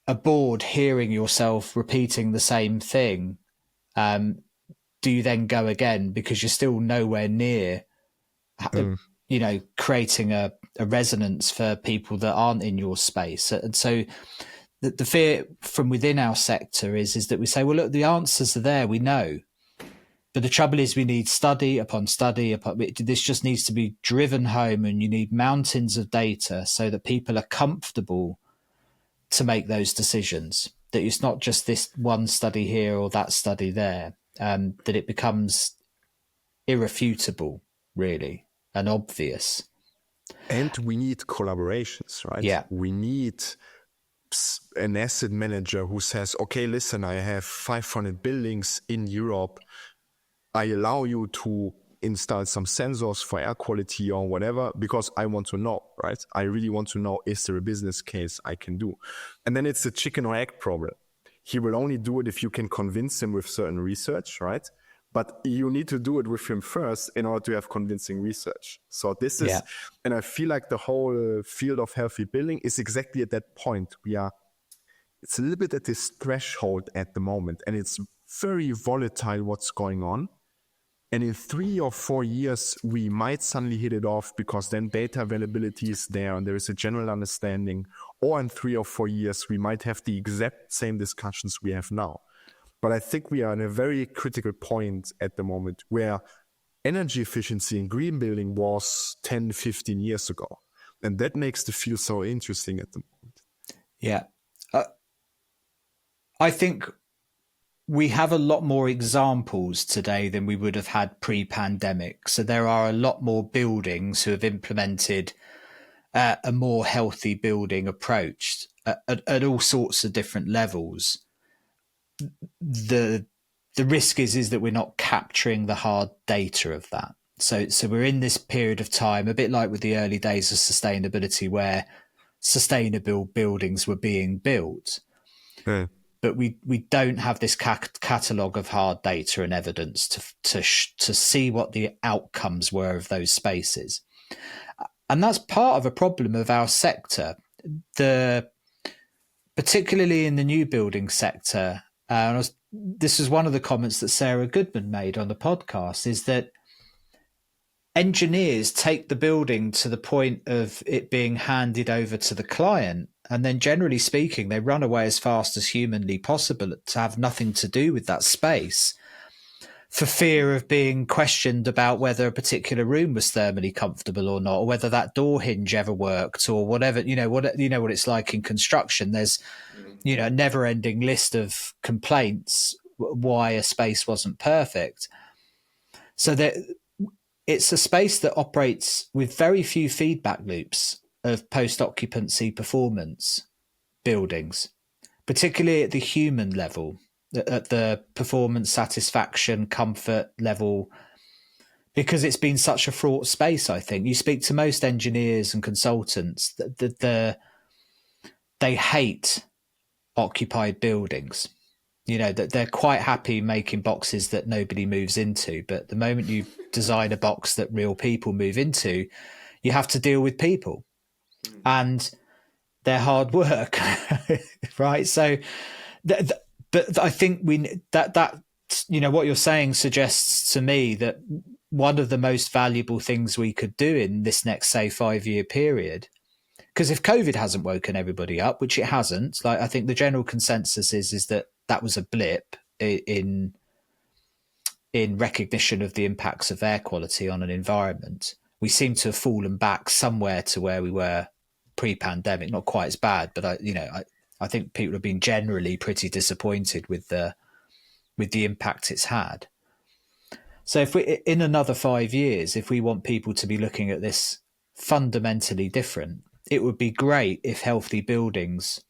are bored hearing yourself repeating the same thing, do you then go again, because you're still nowhere near, creating a resonance for people that aren't in your space. And so the fear from within our sector is that we say, well, look, the answers are there, we know. But the trouble is we need study upon study. This just needs to be driven home, and you need mountains of data so that people are comfortable to make those decisions. that it's not just this one study here or that study there, that it becomes irrefutable, really, and obvious. And we need collaborations, right? Yeah. We need an asset manager who says, okay, listen, I have 500 buildings in Europe. I allow you to install some sensors for air quality or whatever, because I want to know, right? I really want to know, is there a business case I can do? And then it's a chicken or egg problem. He will only do it if you can convince him with certain research, right? But you need to do it with him first in order to have convincing research. So this is, and I feel like the whole field of healthy building is exactly at that point. It's a little bit at this threshold at the moment, and it's very volatile what's going on. And in 3 or 4 years, we might suddenly hit it off because then data availability is there and there is a general understanding. Or in 3 or 4 years, we might have the exact same discussions we have now. But I think we are in a very critical point at the moment where energy efficiency in green building was 10, 15 years ago. And that makes the field so interesting at the moment. Yeah. I think we have a lot more examples today than we would have had pre-pandemic. So there are a lot more buildings who have implemented a more healthy building approach at all sorts of different levels. The risk is that we're not capturing the hard data of that. So we're in this period of time, a bit like with the early days of sustainability, where sustainable buildings were being built. Yeah. But we don't have this catalogue of hard data and evidence to see what the outcomes were of those spaces. And that's part of a problem of our sector, particularly in the new building sector. This is one of the comments that Sarah Goodman made on the podcast, is that engineers take the building to the point of it being handed over to the client. And then generally speaking, they run away as fast as humanly possible to have nothing to do with that space, for fear of being questioned about whether a particular room was thermally comfortable or not, or whether that door hinge ever worked, or whatever. You know what it's like in construction. There's, a never-ending list of complaints why a space wasn't perfect. So that it's a space that operates with very few feedback loops of post-occupancy performance buildings, particularly at the human level, at the performance, satisfaction, comfort level, because it's been such a fraught space. I think you speak to most engineers and consultants, they hate occupied buildings. That they're quite happy making boxes that nobody moves into, but the moment you design a box that real people move into, you have to deal with people and their hard work, right? So, but I think what you're saying suggests to me that one of the most valuable things we could do in this next, say, 5-year period, because if COVID hasn't woken everybody up, which it hasn't, I think the general consensus is that was a blip in recognition of the impacts of air quality on an environment. We seem to have fallen back somewhere to where we were pre-pandemic, not quite as bad, but I think people have been generally pretty disappointed with the impact it's had. So if we, in another 5 years, if we want people to be looking at this fundamentally different, it would be great if healthy buildings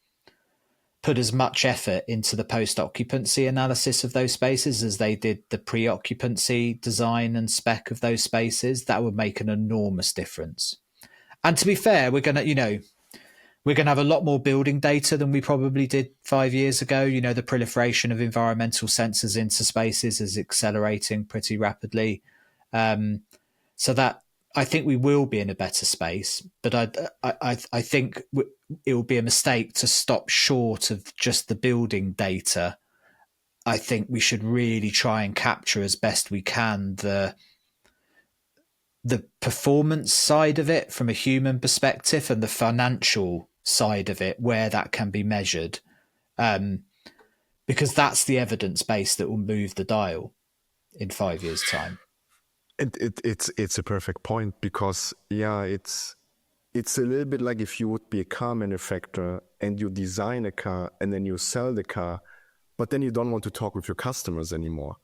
put as much effort into the post-occupancy analysis of those spaces as they did the pre-occupancy design and spec of those spaces. That would make an enormous difference. And to be fair, we're going to have a lot more building data than we probably did 5 years ago. The proliferation of environmental sensors into spaces is accelerating pretty rapidly. So that I think we will be in a better space, but I think it will be a mistake to stop short of just the building data. I think we should really try and capture as best we can the performance side of it from a human perspective and the financial side of it, where that can be measured, because that's the evidence base that will move the dial in 5 years' time. It's a perfect point, because it's a little bit like if you would be a car manufacturer and you design a car and then you sell the car, but then you don't want to talk with your customers anymore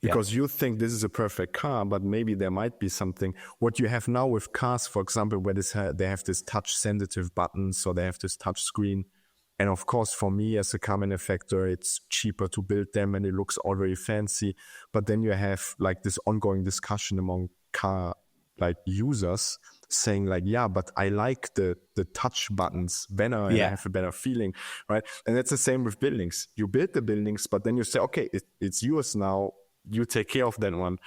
because you think this is a perfect car, but maybe there might be something. What you have now with cars, for example, where they have this touch sensitive buttons, or they have this touch screen. And of course, for me as a car manufacturer, it's cheaper to build them and it looks all very fancy. But then you have like this ongoing discussion among car like users saying like, yeah, but I like the touch buttons better and I have a better feeling, right? And that's the same with buildings. You build the buildings, but then you say, okay, it's yours now. You take care of that one.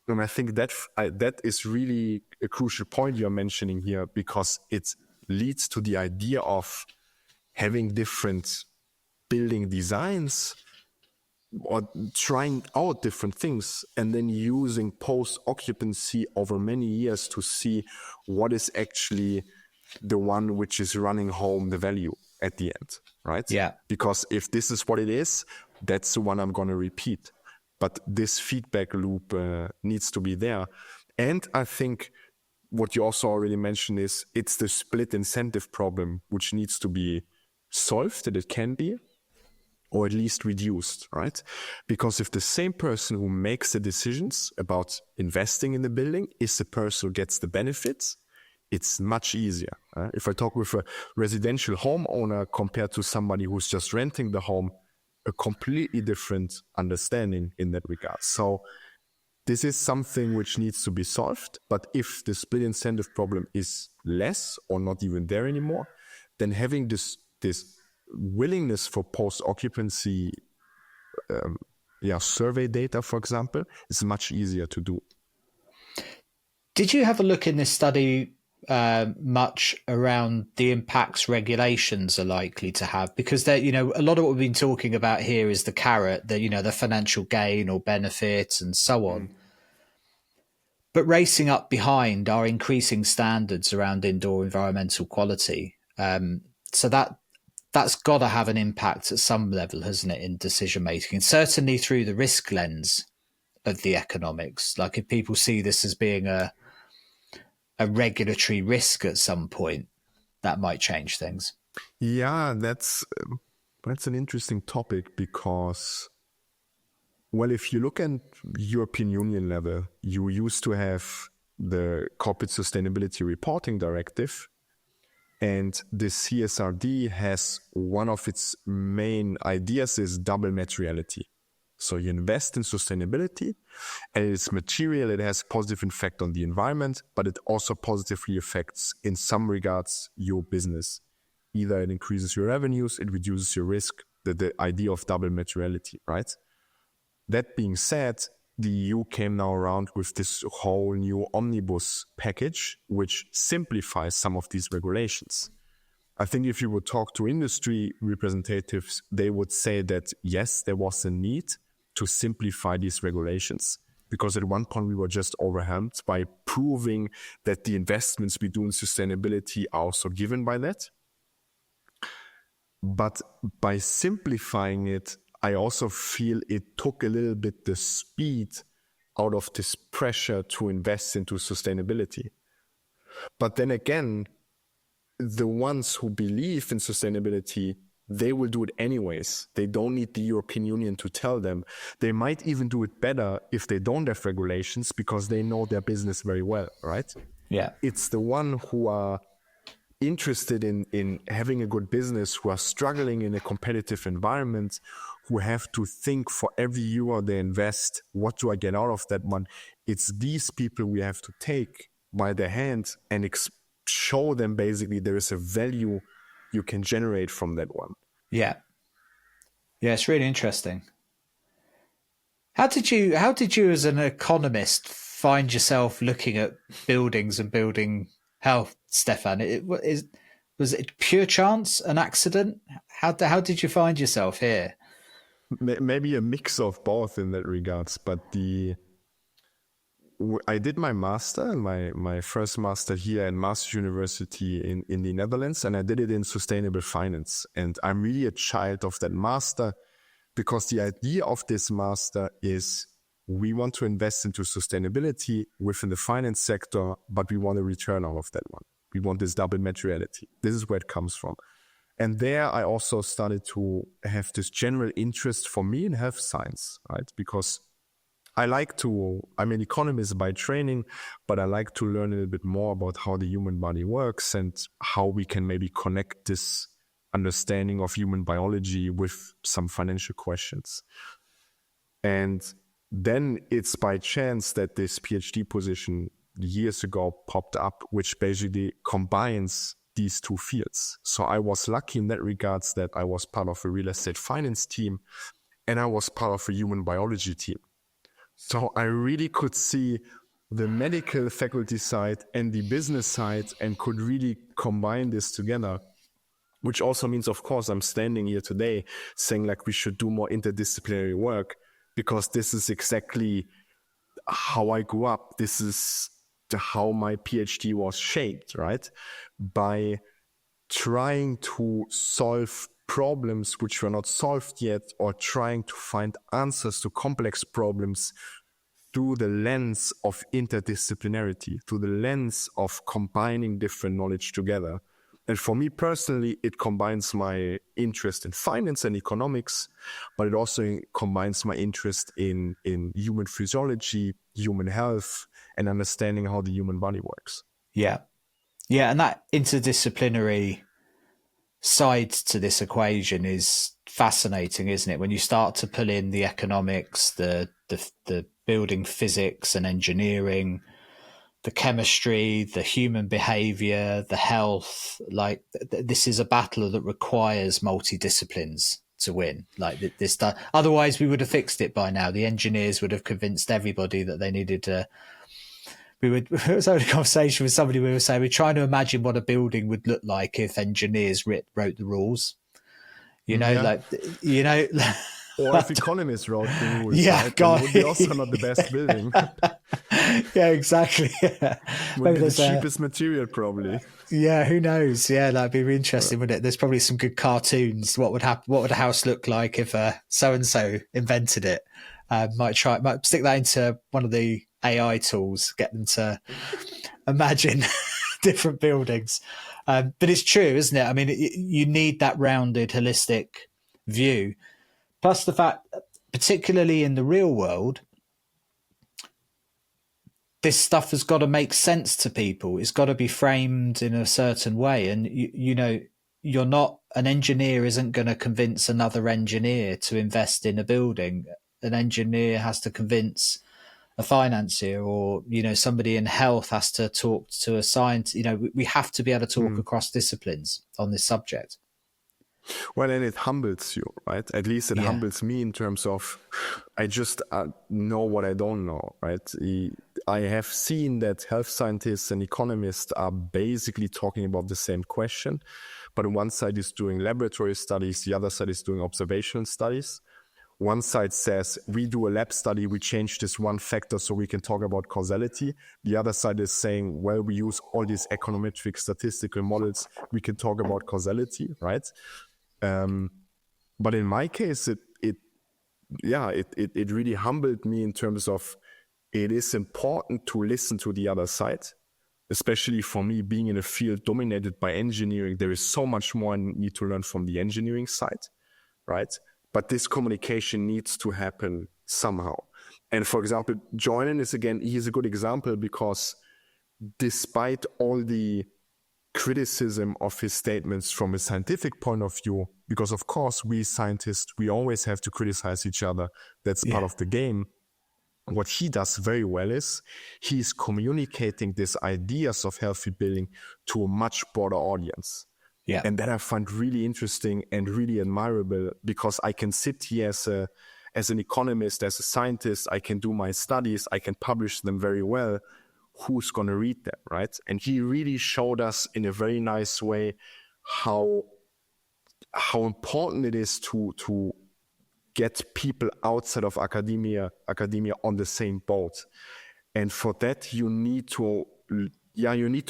And I think that is really a crucial point you're mentioning here, because it leads to the idea of having different building designs or trying out different things and then using post-occupancy over many years to see what is actually the one which is running home the value at the end, right? Yeah. Because if this is what it is, that's the one I'm going to repeat. But this feedback loop needs to be there. And I think what you also already mentioned is it's the split incentive problem, which needs to be solved, that it can be, or at least reduced, right? Because if the same person who makes the decisions about investing in the building is the person who gets the benefits, it's much easier. If I talk with a residential homeowner compared to somebody who's just renting the home, a completely different understanding in that regard. So this is something which needs to be solved. But if the split incentive problem is less or not even there anymore, then having this willingness for post-occupancy survey data, for example, is much easier to do. Did you have a look in this study much around the impacts regulations are likely to have? Because a lot of what we've been talking about here is the carrot, the financial gain or benefit and so on. But racing up behind are increasing standards around indoor environmental quality. So that's got to have an impact at some level, hasn't it, in decision making, and certainly through the risk lens of the economics. Like if people see this as being a regulatory risk at some point, that might change things. Yeah, that's an interesting topic because, well, if you look at European Union level, you used to have the Corporate Sustainability Reporting Directive, and the CSRD has one of its main ideas is double materiality. So you invest in sustainability and it's material, it has positive effect on the environment, but it also positively affects in some regards your business. Either it increases your revenues, it reduces your risk, the idea of double materiality, right? That being said, the EU came now around with this whole new omnibus package, which simplifies some of these regulations. I think if you would talk to industry representatives, they would say that yes, there was a need to simplify these regulations, because at one point we were just overwhelmed by proving that the investments we do in sustainability are also given by that. But by simplifying it, I also feel it took a little bit the speed out of this pressure to invest into sustainability. But then again, the ones who believe in sustainability, they will do it anyways. They don't need the European Union to tell them. They might even do it better if they don't have regulations because they know their business very well, right? Yeah. It's the one who are interested in having a good business, who are struggling in a competitive environment, who have to think for every euro they invest, what do I get out of that one? It's these people we have to take by the hand and show them basically there is a value you can generate from that one. Yeah. Yeah, it's really interesting. How did you as an economist find yourself looking at buildings and building health, Stephan? Was it pure chance, an accident? How did you find yourself here? Maybe a mix of both in that regards, but I did my master, my first master here at Maastricht University in the Netherlands, and I did it in sustainable finance. And I'm really a child of that master because the idea of this master is we want to invest into sustainability within the finance sector, but we want a return out of that one. We want this double materiality. This is where it comes from. And there I also started to have this general interest for me in health science, right? Because I'm an economist by training, but I like to learn a little bit more about how the human body works and how we can maybe connect this understanding of human biology with some financial questions. And then it's by chance that this PhD position years ago popped up, which basically combines these two fields. So I was lucky in that regards that I was part of a real estate finance team and I was part of a human biology team. So I really could see the medical faculty side and the business side and could really combine this together, which also means, of course, I'm standing here today saying like we should do more interdisciplinary work, because this is exactly how I grew up. This is how my PhD was shaped, right? By trying to solve problems which were not solved yet, or trying to find answers to complex problems through the lens of interdisciplinarity, through the lens of combining different knowledge together. And for me personally, it combines my interest in finance and economics, but it also combines my interest in human physiology, human health, and understanding how the human body works. Yeah. Yeah. And that interdisciplinary side to this equation is fascinating, isn't it? When you start to pull in the economics, the building physics and engineering, the chemistry, the human behavior, the health, like this is a battle that requires multidisciplines to win. Like this stuff. Otherwise we would have fixed it by now. The engineers would have convinced everybody that they needed to. I was having a conversation with somebody. We were saying we're trying to imagine what a building would look like if engineers wrote the rules. Or if economists wrote the rules, yeah, right? It would be also not the best building. Yeah, exactly. Yeah. Would be the cheapest material, probably. Yeah, who knows? Yeah, that'd be really interesting, wouldn't it? There's probably some good cartoons. What would a house look like if so and so invented it? Might stick that into one of the AI tools, get them to imagine different buildings. But it's true, isn't it? I mean, you need that rounded, holistic view. Plus the fact, particularly in the real world, this stuff has got to make sense to people. It's got to be framed in a certain way. And, you're not, an engineer isn't going to convince another engineer to invest in a building. An engineer has to convince a financier, or, somebody in health has to talk to a scientist. We have to be able to talk across disciplines on this subject. Well, and it humbles you, right? At least it humbles me in terms of, I just know what I don't know, right? I have seen that health scientists and economists are basically talking about the same question, but one side is doing laboratory studies, the other side is doing observational studies. One side says, we do a lab study, we change this one factor so we can talk about causality. The other side is saying, well, we use all these econometric statistical models, we can talk about causality, right? But in my case, it really humbled me in terms of, it is important to listen to the other side, especially for me being in a field dominated by engineering. There is so much more I need to learn from the engineering side, right? But this communication needs to happen somehow. And for example, Joynan he's a good example, because despite all the criticism of his statements from a scientific point of view, because of course we scientists, we always have to criticize each other. That's part of the game. What he does very well is he's communicating these ideas of healthy building to a much broader audience. Yeah. And that I find really interesting and really admirable, because I can sit here as an economist, as a scientist, I can do my studies, I can publish them very well. Who's going to read them, right? And he really showed us in a very nice way how important it is to get people outside of academia on the same boat. And for that, you need to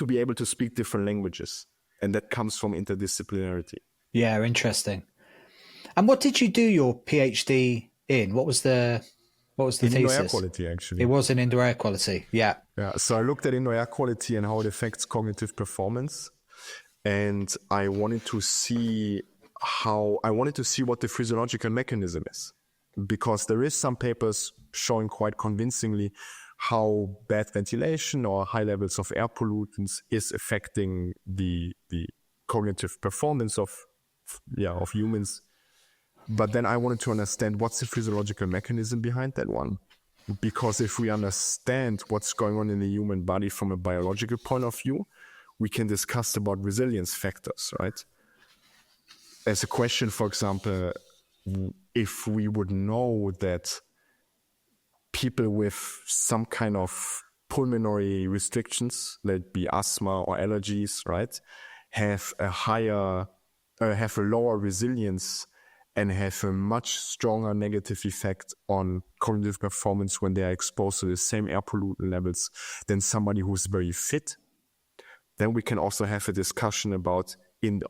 be able to speak different languages. And that comes from interdisciplinarity. Yeah, interesting. And what did you do your PhD in? What was the thesis? Indoor air quality, actually. It was in indoor air quality, yeah. Yeah, so I looked at indoor air quality and how it affects cognitive performance. and I wanted to see what the physiological mechanism is, because there is some papers showing quite convincingly how bad ventilation or high levels of air pollutants is affecting the cognitive performance of humans. But then I wanted to understand what's the physiological mechanism behind that one. Because if we understand what's going on in the human body from a biological point of view, we can discuss about resilience factors, right? As a question, for example, if we would know that people with some kind of pulmonary restrictions, let it be asthma or allergies, right, have a lower resilience and have a much stronger negative effect on cognitive performance when they are exposed to the same air pollutant levels than somebody who's very fit, then we can also have a discussion about,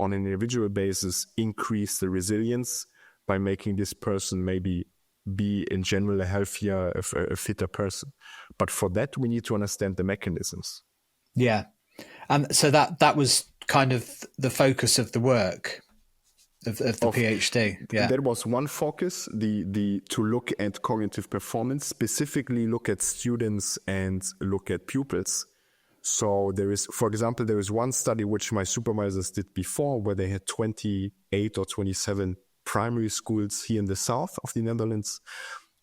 on an individual basis, increase the resilience by making this person maybe be in general a fitter person. But for that, we need to understand the mechanisms. Yeah. And so that was kind of the focus of the work of the PhD. Yeah. That was one focus, to look at cognitive performance, specifically look at students and look at pupils. So there is one study which my supervisors did before, where they had 28 or 27 primary schools here in the south of the Netherlands,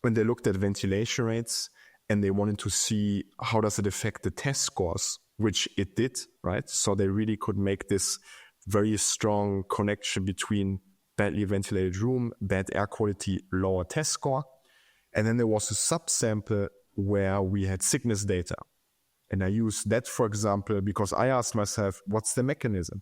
when they looked at ventilation rates, and they wanted to see how does it affect the test scores, which it did, right? So they really could make this very strong connection between badly ventilated room, bad air quality, lower test score. And then there was a subsample where we had sickness data. And I used that, for example, because I asked myself, what's the mechanism?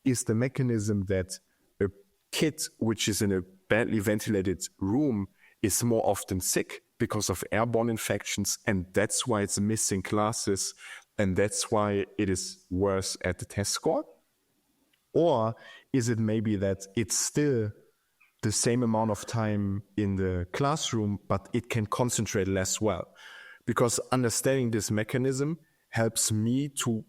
Is the mechanism that a kid which is in a badly ventilated room is more often sick because of airborne infections, and that's why it's missing classes, and that's why it is worse at the test score? Or is it maybe that it's still the same amount of time in the classroom, but it can concentrate less well? Because understanding this mechanism helps me to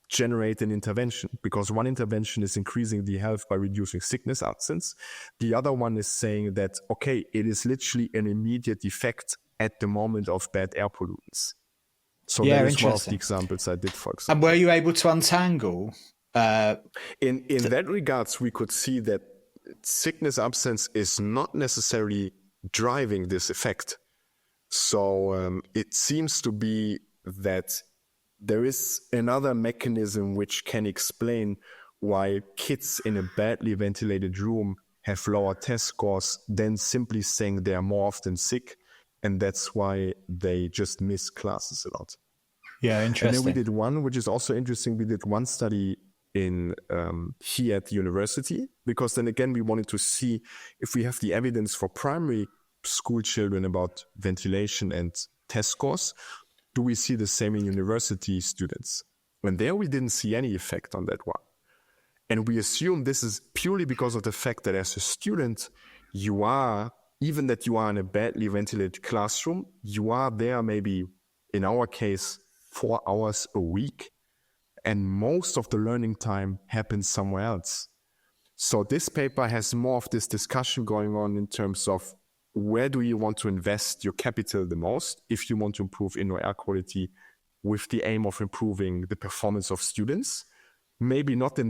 generate an intervention, because one intervention is increasing the health by reducing sickness absence. The other one is saying that, okay, it is literally an immediate effect at the moment of bad air pollutants. So that is one of the examples I did, for example. And were you able to untangle? In that regards, we could see that sickness absence is not necessarily driving this effect. So it seems to be that there is another mechanism which can explain why kids in a badly ventilated room have lower test scores than simply saying they are more often sick, and that's why they just miss classes a lot. Yeah, interesting. And then we did one, which is also interesting. We did one study in here at the university, because then again, we wanted to see if we have the evidence for primary school children about ventilation and test scores. Do we see the same in university students? And there we didn't see any effect on that one. And we assume this is purely because of the fact that as a student, even that you are in a badly ventilated classroom, you are there maybe, in our case, 4 hours a week. And most of the learning time happens somewhere else. So this paper has more of this discussion going on in terms of where do you want to invest your capital the most if you want to improve indoor air quality with the aim of improving the performance of students. Maybe not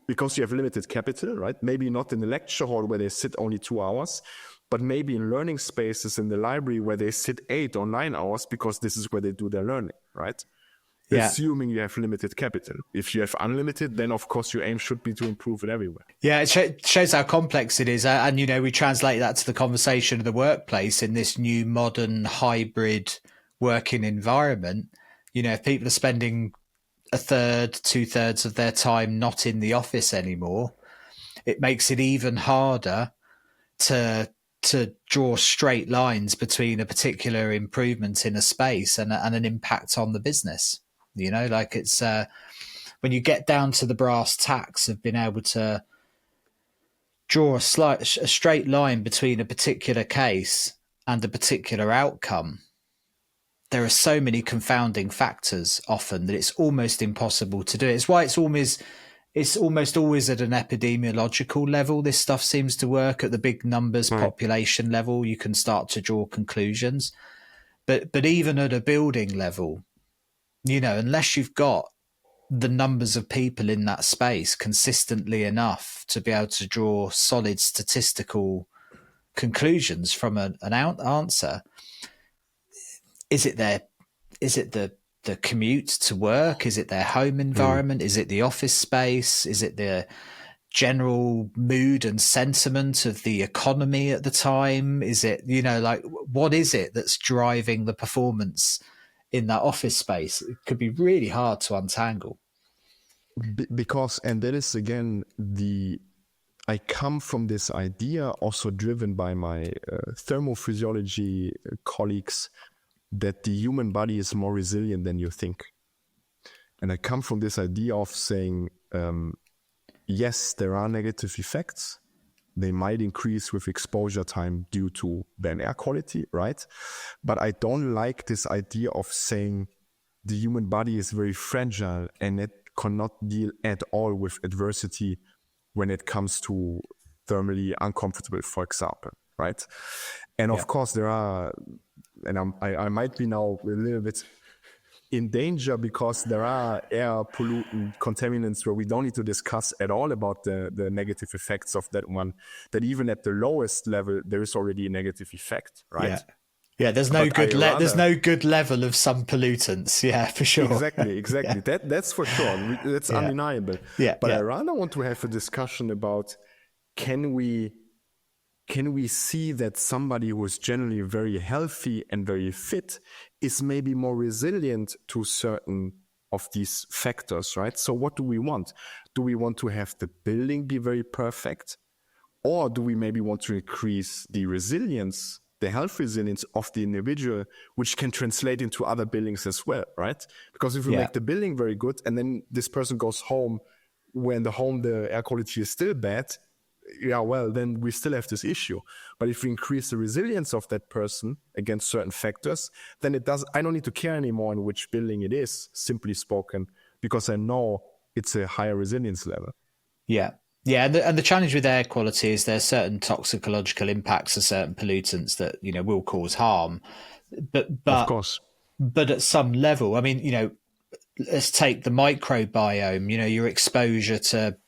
because you have limited capital, right? Maybe not in the lecture hall where they sit only 2 hours, but maybe in learning spaces in the library where they sit 8 or 9 hours because this is where they do their learning, right? Yeah. Assuming you have limited capital. If you have unlimited, then of course your aim should be to improve it everywhere. Yeah, it shows how complex it is. And, we translate that to the conversation of the workplace in this new modern hybrid working environment. If people are spending 1/3, 2/3 of their time not in the office anymore, it makes it even harder to draw straight lines between a particular improvement in a space and an impact on the business. It's when you get down to the brass tacks of being able to draw a straight line between a particular case and a particular outcome, there are so many confounding factors often that it's almost impossible to do. It's why it's it's almost always at an epidemiological level. This stuff seems to work at the big numbers population level. You can start to draw conclusions, but even at a building level, unless you've got the numbers of people in that space consistently enough to be able to draw solid statistical conclusions from an answer, is it the commute to work? Is it their home environment? Is it the office space? Is it the general mood and sentiment of the economy at the time? Is it, what is it that's driving the performance in that office space? It could be really hard to untangle. Because, and that is again, I come from this idea, also driven by my thermophysiology colleagues, that the human body is more resilient than you think. And I come from this idea of saying, yes, there are negative effects. They might increase with exposure time due to bad air quality, right? But I don't like this idea of saying the human body is very fragile and it cannot deal at all with adversity when it comes to thermally uncomfortable, for example, right? And of course there are, and I might be now a little bit in danger because there are air pollutant contaminants where we don't need to discuss at all about the negative effects of that one, that even at the lowest level, there is already a negative effect, right? Yeah, there's no there's no good level of some pollutants. Yeah, for sure. Exactly. Yeah. That's for sure. That's undeniable. But I rather want to have a discussion about, can we see that somebody who is generally very healthy and very fit is maybe more resilient to certain of these factors, right? So what do we want? Do we want to have the building be very perfect? Or do we maybe want to increase the resilience, the health resilience of the individual, which can translate into other buildings as well, right? Because if we make the building very good and then this person goes home, when the air quality is still bad, then we still have this issue. But if we increase the resilience of that person against certain factors, then I don't need to care anymore in which building it is, simply spoken, because I know it's a higher resilience level. Yeah. Yeah, and the challenge with air quality is there's certain toxicological impacts of certain pollutants that, will cause harm. But of course. But at some level, I mean, let's take the microbiome, your exposure to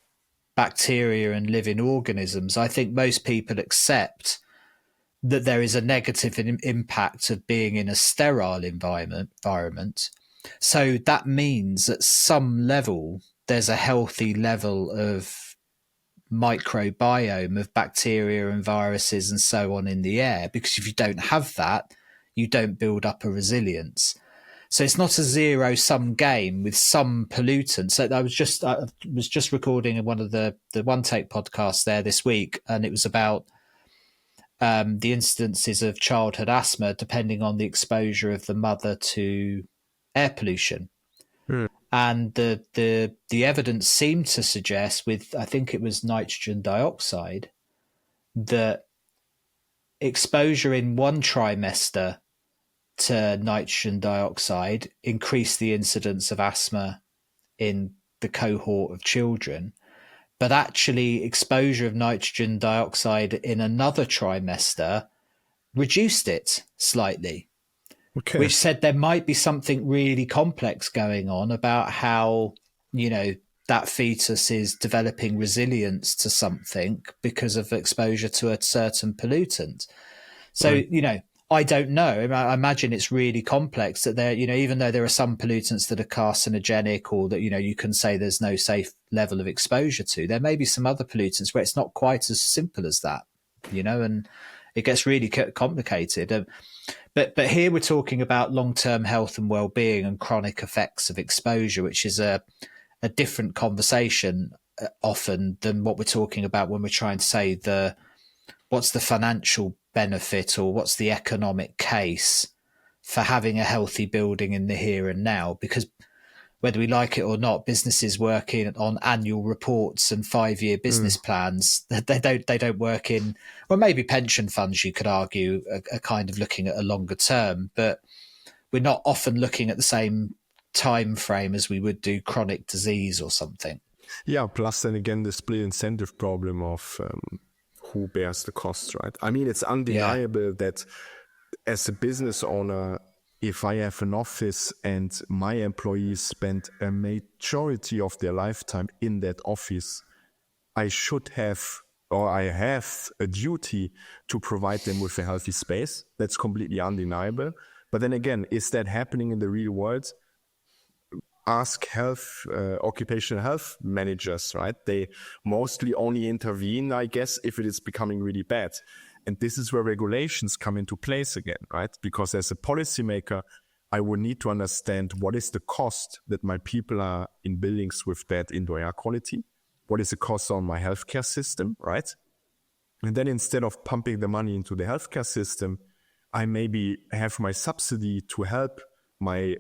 bacteria and living organisms. I think most people accept that there is a negative impact of being in a sterile environment. So that means at some level, there's a healthy level of microbiome of bacteria and viruses and so on in the air, because if you don't have that, you don't build up a resilience. So it's not a zero-sum game with some pollutants. So I was just recording one of the One Take podcasts there this week, and it was about the incidences of childhood asthma depending on the exposure of the mother to air pollution. And the evidence seemed to suggest, with I think it was nitrogen dioxide, that exposure in one trimester to nitrogen dioxide increased the incidence of asthma in the cohort of children, but actually exposure of nitrogen dioxide in another trimester reduced it slightly. Okay. Which said there might be something really complex going on about how, that fetus is developing resilience to something because of exposure to a certain pollutant. So, I don't know. I imagine it's really complex that there, even though there are some pollutants that are carcinogenic or that, you can say there's no safe level of exposure to, there may be some other pollutants where it's not quite as simple as that, and it gets really complicated. But here we're talking about long-term health and well-being and chronic effects of exposure, which is a different conversation often than what we're talking about when we're trying to say what's the financial benefit or what's the economic case for having a healthy building in the here and now. Because whether we like it or not, businesses working on annual reports and 5-year business plans, they don't work in, well, maybe pension funds, you could argue, are kind of looking at a longer term, but we're not often looking at the same time frame as we would do chronic disease or something. Yeah, plus then again, the split incentive problem of who bears the cost, right? I mean, it's undeniable that as a business owner, if I have an office and my employees spend a majority of their lifetime in that office, I should have, or I have a duty to provide them with a healthy space. That's completely undeniable. But then again, is that happening in the real world? Ask occupational health managers, right? They mostly only intervene, I guess, if it is becoming really bad. And this is where regulations come into place again, right? Because as a policymaker, I would need to understand what is the cost that my people are in buildings with bad indoor air quality. What is the cost on my healthcare system, right? And then instead of pumping the money into the healthcare system, I maybe have my subsidy to help my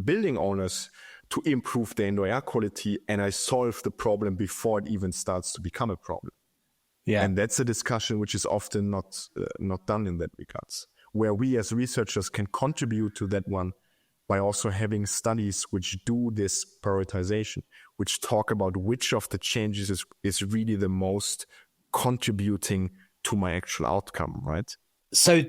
building owners to improve their indoor air quality, and I solve the problem before it even starts to become a problem. Yeah. And that's a discussion which is often not done in that regards, where we as researchers can contribute to that one by also having studies which do this prioritization, which talk about which of the changes is really the most contributing to my actual outcome, right? So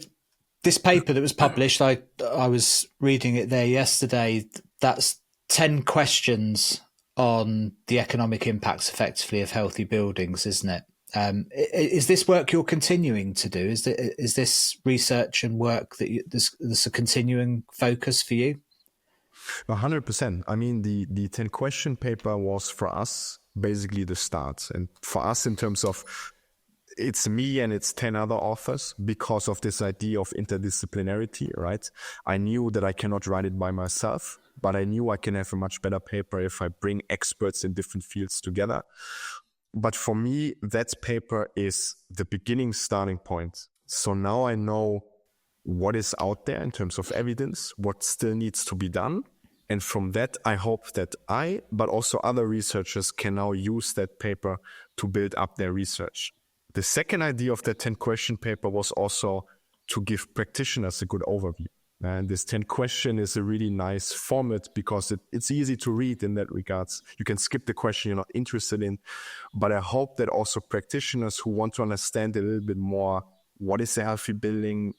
this paper that was published, I was reading it there yesterday, that's 10 questions on the economic impacts effectively of healthy buildings, isn't it? Is this work you're continuing to do? Is this research and work that this a continuing focus for you? 100%. I mean, the 10 question paper was for us basically the start. And for us in terms of it's me and it's 10 other authors because of this idea of interdisciplinarity, right? I knew that I cannot write it by myself, but I knew I can have a much better paper if I bring experts in different fields together. But for me, that paper is the beginning starting point. So now I know what is out there in terms of evidence, what still needs to be done. And from that, I hope that I, but also other researchers can now use that paper to build up their research. The second idea of that 10 question paper was also to give practitioners a good overview. And this 10 question is a really nice format because it's easy to read in that regards. You can skip the question you're not interested in. But I hope that also practitioners who want to understand a little bit more, what is a healthy building?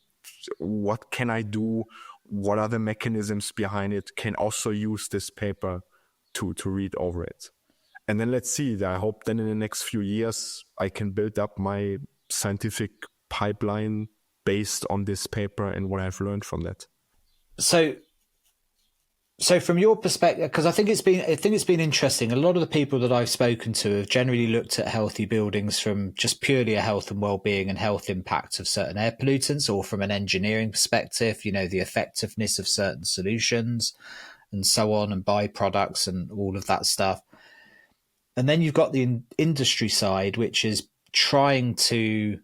What can I do? What are the mechanisms behind it? Can also use this paper to read over it. And then let's see. I hope then in the next few years, I can build up my scientific pipeline based on this paper and what I've learned from that. So from your perspective, because I think it's been interesting. A lot of the people that I've spoken to have generally looked at healthy buildings from just purely a health and well-being and health impact of certain air pollutants, or from an engineering perspective, the effectiveness of certain solutions and so on, and byproducts and all of that stuff. And then you've got the industry side, which is trying to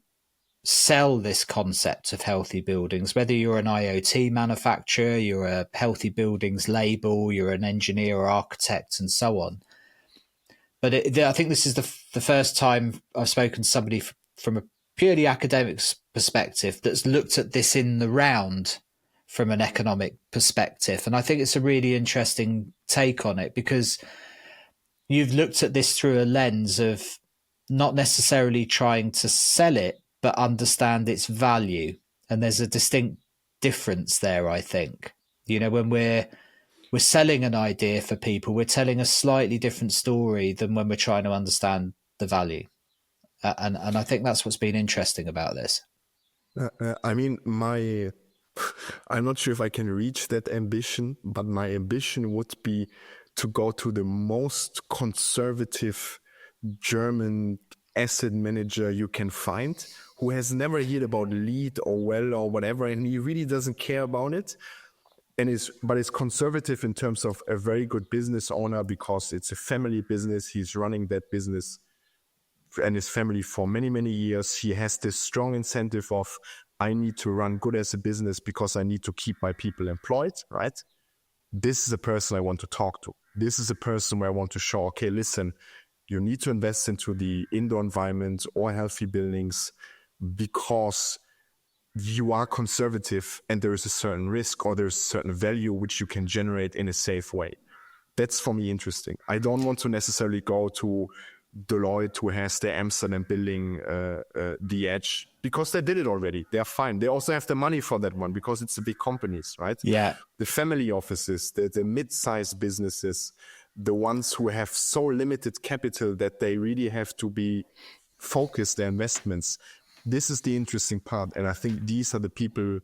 sell this concept of healthy buildings, whether you're an IoT manufacturer, you're a healthy buildings label, you're an engineer or architect and so on. But I think this is the first time I've spoken to somebody from a purely academic perspective that's looked at this in the round from an economic perspective. And I think it's a really interesting take on it, because you've looked at this through a lens of not necessarily trying to sell it, but understand its value. And there's a distinct difference there, I think. When we're selling an idea for people, we're telling a slightly different story than when we're trying to understand the value. And I think that's what's been interesting about this. I'm not sure if I can reach that ambition, but my ambition would be to go to the most conservative German asset manager you can find, who has never heard about LEED or WELL or whatever, and he really doesn't care about it, but is conservative in terms of a very good business owner, because it's a family business. He's running that business and his family for many, many years. He has this strong incentive of, I need to run good as a business because I need to keep my people employed, right? This is a person I want to talk to. This is a person where I want to show, okay, listen, you need to invest into the indoor environment or healthy buildings because you are conservative and there is a certain risk or there's a certain value which you can generate in a safe way. That's for me interesting. I don't want to necessarily go to Deloitte, who has their Amsterdam building, the edge, because they did it already. They're fine. They also have the money for that one because it's the big companies, right? Yeah. The family offices, the mid-sized businesses, the ones who have so limited capital that they really have to be focused their investments. This is the interesting part. And I think these are the people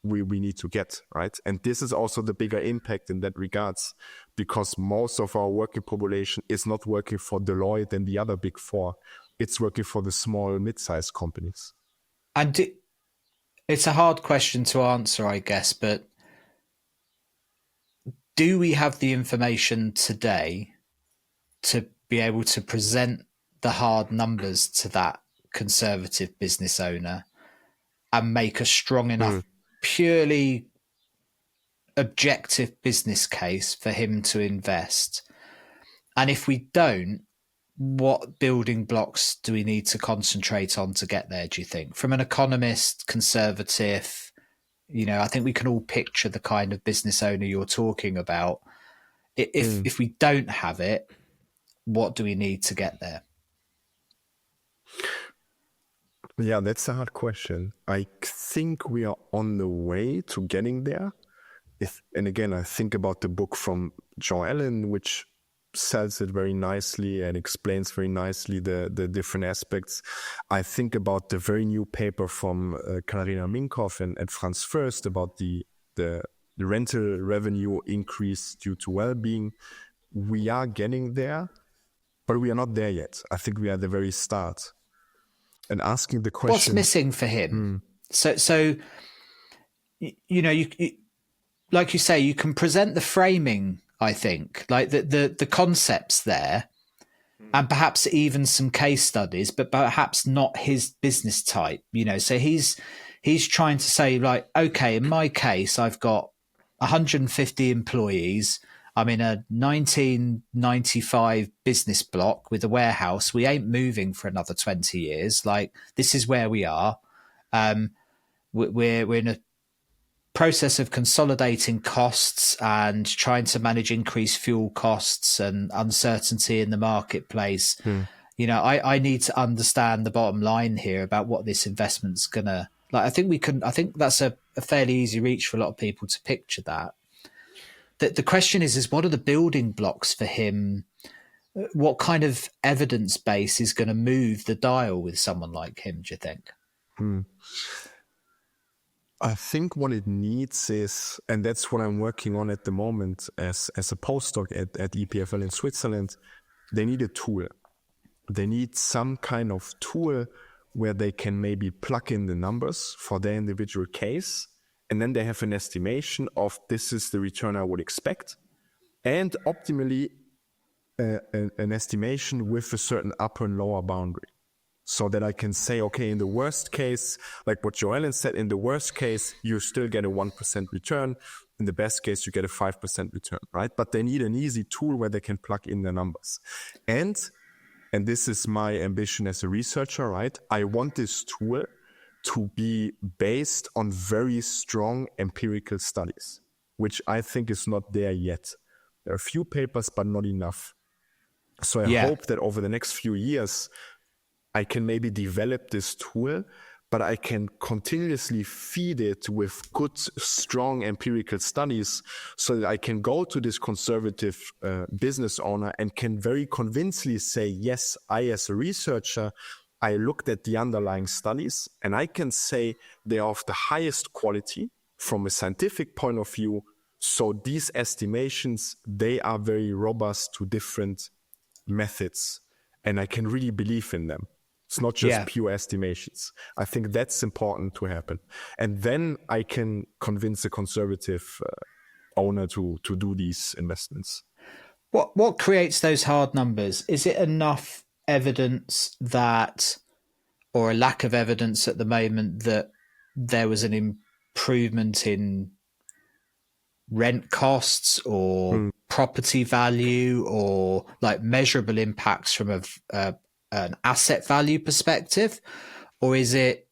we need to get, right? And this is also the bigger impact in that regards, because most of our working population is not working for Deloitte and the other big four. It's working for the small, mid-sized companies. And it's a hard question to answer, I guess, but do we have the information today to be able to present the hard numbers to that conservative business owner and make a strong enough, purely objective business case for him to invest? And if we don't, what building blocks do we need to concentrate on to get there, do you think? From an economist, conservative, I think we can all picture the kind of business owner you're talking about. If we don't have it, what do we need to get there? Yeah, that's a hard question. I think we are on the way to getting there. And again, I think about the book from Joe Allen, which sells it very nicely and explains very nicely the different aspects. I think about the very new paper from Katharina Minkoff and Franz Furst about the rental revenue increase due to well-being. We are getting there, but we are not there yet. I think we are at the very start. And asking the question, what's missing for him? So you like you say, you can present the framing, I think, like the concepts there, and perhaps even some case studies, but perhaps not his business type. So he's trying to say, like, okay, in my case, I've got 150 employees. I'm in a 1995 business block with a warehouse. We ain't moving for another 20 years. Like, this is where we are. We're in a process of consolidating costs and trying to manage increased fuel costs and uncertainty in the marketplace. I need to understand the bottom line here about what this investment's gonna like. I think that's a fairly easy reach for a lot of people to picture that. The question is what are the building blocks for him? What kind of evidence base is going to move the dial with someone like him, do you think? I think what it needs is, and that's what I'm working on at the moment as a postdoc at EPFL in Switzerland, they need a tool. They need some kind of tool where they can maybe plug in the numbers for their individual case, and then they have an estimation of this is the return I would expect, and optimally an estimation with a certain upper and lower boundary. So that I can say, okay, in the worst case, like what Joe Allen said, in the worst case, you still get a 1% return. In the best case, you get a 5% return, right? But they need an easy tool where they can plug in the numbers. And this is my ambition as a researcher, right? I want this tool to be based on very strong empirical studies, which I think is not there yet. There are a few papers, but not enough. So I hope that over the next few years, I can maybe develop this tool, but I can continuously feed it with good, strong empirical studies so that I can go to this conservative business owner and can very convincingly say, yes, I as a researcher, I looked at the underlying studies and I can say they are of the highest quality from a scientific point of view. So these estimations, they are very robust to different methods and I can really believe in them. It's not just pure estimations. I think that's important to happen. And then I can convince a conservative owner to do these investments. What creates those hard numbers? Is it enough evidence that, or a lack of evidence at the moment, that there was an improvement in rent costs or property value or like measurable impacts from an asset value perspective? Or is it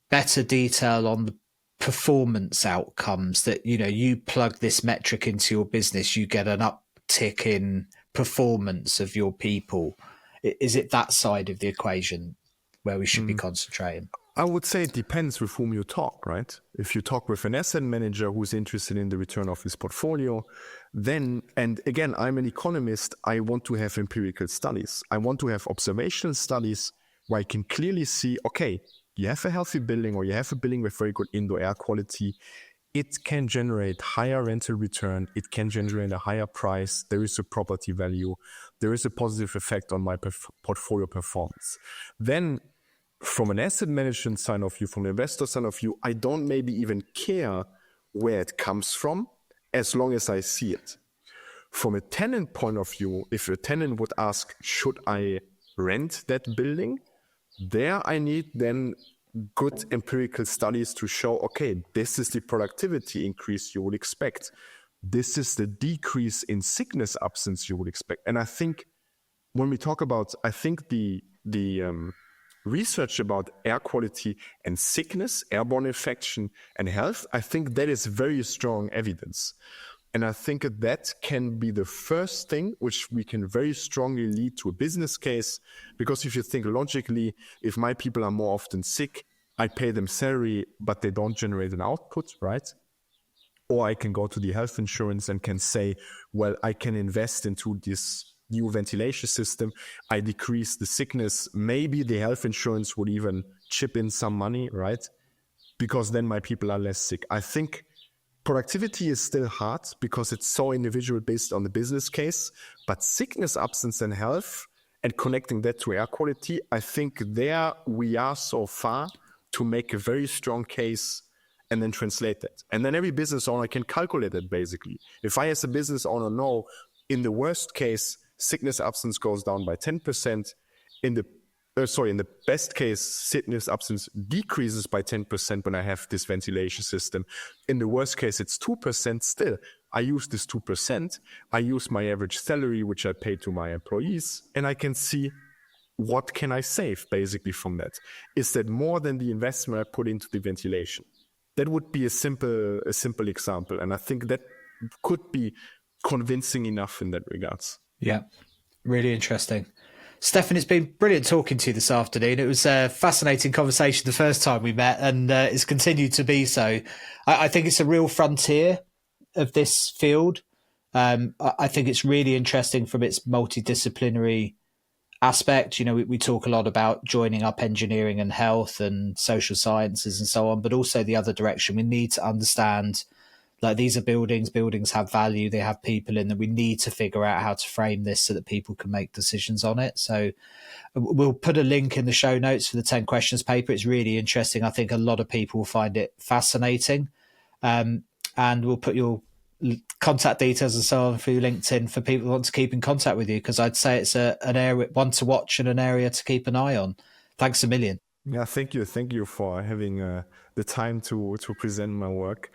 better detail on the performance outcomes that, you plug this metric into your business, you get an uptick in performance of your people? Is it that side of the equation where we should be concentrating? I would say it depends with whom you talk, right? If you talk with an asset manager who's interested in the return of his portfolio, then, and again, I'm an economist, I want to have empirical studies. I want to have observational studies where I can clearly see, okay, you have a healthy building or you have a building with very good indoor air quality. It can generate higher rental return. It can generate a higher price. There is a property value. There is a positive effect on my portfolio performance. Then from an asset management side of view, from an investor side of view, I don't maybe even care where it comes from as long as I see it. From a tenant point of view, if a tenant would ask, should I rent that building? There I need then good empirical studies to show, okay, this is the productivity increase you would expect. This is the decrease in sickness absence you would expect. And I think when we talk about, I think the research about air quality and sickness, airborne infection and health, I think that is very strong evidence. And I think that can be the first thing which we can very strongly lead to a business case. Because if you think logically, if my people are more often sick, I pay them salary, but they don't generate an output, right? Or I can go to the health insurance and can say, well, I can invest into this new ventilation system. I decrease the sickness. Maybe the health insurance would even chip in some money, right? Because then my people are less sick. I think productivity is still hard because it's so individual based on the business case, but sickness, absence, and health, and connecting that to air quality, I think there we are so far to make a very strong case and then translate that. And then every business owner can calculate it basically. If I as a business owner know in the worst case, sickness absence goes down by 10%, in the best case, sickness absence decreases by 10% when I have this ventilation system. In the worst case, it's 2% still. I use this 2%. I use my average salary, which I pay to my employees, and I can see what can I save basically from that. Is that more than the investment I put into the ventilation? That would be a simple example. And I think that could be convincing enough in that regards. Yeah, really interesting. Stephan, it's been brilliant talking to you this afternoon. It was a fascinating conversation the first time we met, and it's continued to be so. I think it's a real frontier of this field. I think it's really interesting from its multidisciplinary aspect. We talk a lot about joining up engineering and health and social sciences and so on, but also the other direction. We need to understand, like, these are buildings have value, they have people in them. We need to figure out how to frame this so that people can make decisions on it. So we'll put a link in the show notes for the 10 questions paper. It's really interesting. I think a lot of people will find it fascinating. And we'll put your contact details and so on through LinkedIn for people who want to keep in contact with you, because I'd say it's an area, one to watch and an area to keep an eye on. Thanks a million. Yeah, thank you. Thank you for having the time to present my work.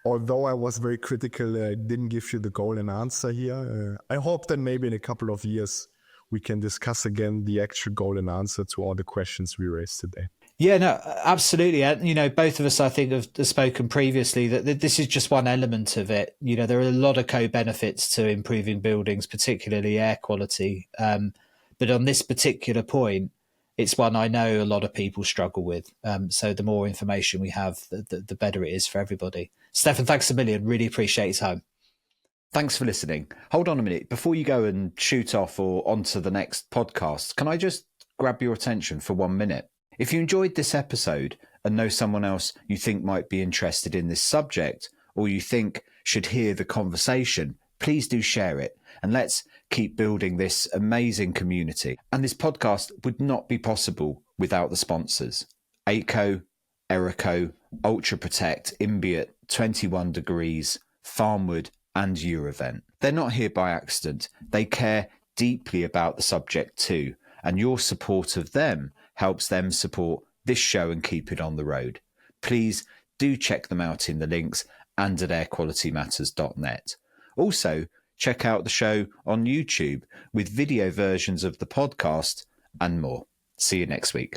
Although I was very critical, I didn't give you the golden answer here. I hope that maybe in a couple of years we can discuss again the actual golden answer to all the questions we raised today. Yeah, no, absolutely. Both of us, I think, have spoken previously that this is just one element of it. There are a lot of co-benefits to improving buildings, particularly air quality. But on this particular point, it's one I know a lot of people struggle with. So the more information we have, the better it is for everybody. Stephan, thanks a million. Really appreciate your time. Thanks for listening. Hold on a minute. Before you go and shoot off or onto the next podcast, can I just grab your attention for 1 minute? If you enjoyed this episode and know someone else you think might be interested in this subject, or you think should hear the conversation, please do share it. And let's keep building this amazing community. And this podcast would not be possible without the sponsors: ACO, Erico, Ultra Protect, Imbiot, 21 Degrees, Farmwood, and Eurovent. They're not here by accident. They care deeply about the subject too. And your support of them helps them support this show and keep it on the road. Please do check them out in the links and at airqualitymatters.net. Also, check out the show on YouTube with video versions of the podcast and more. See you next week.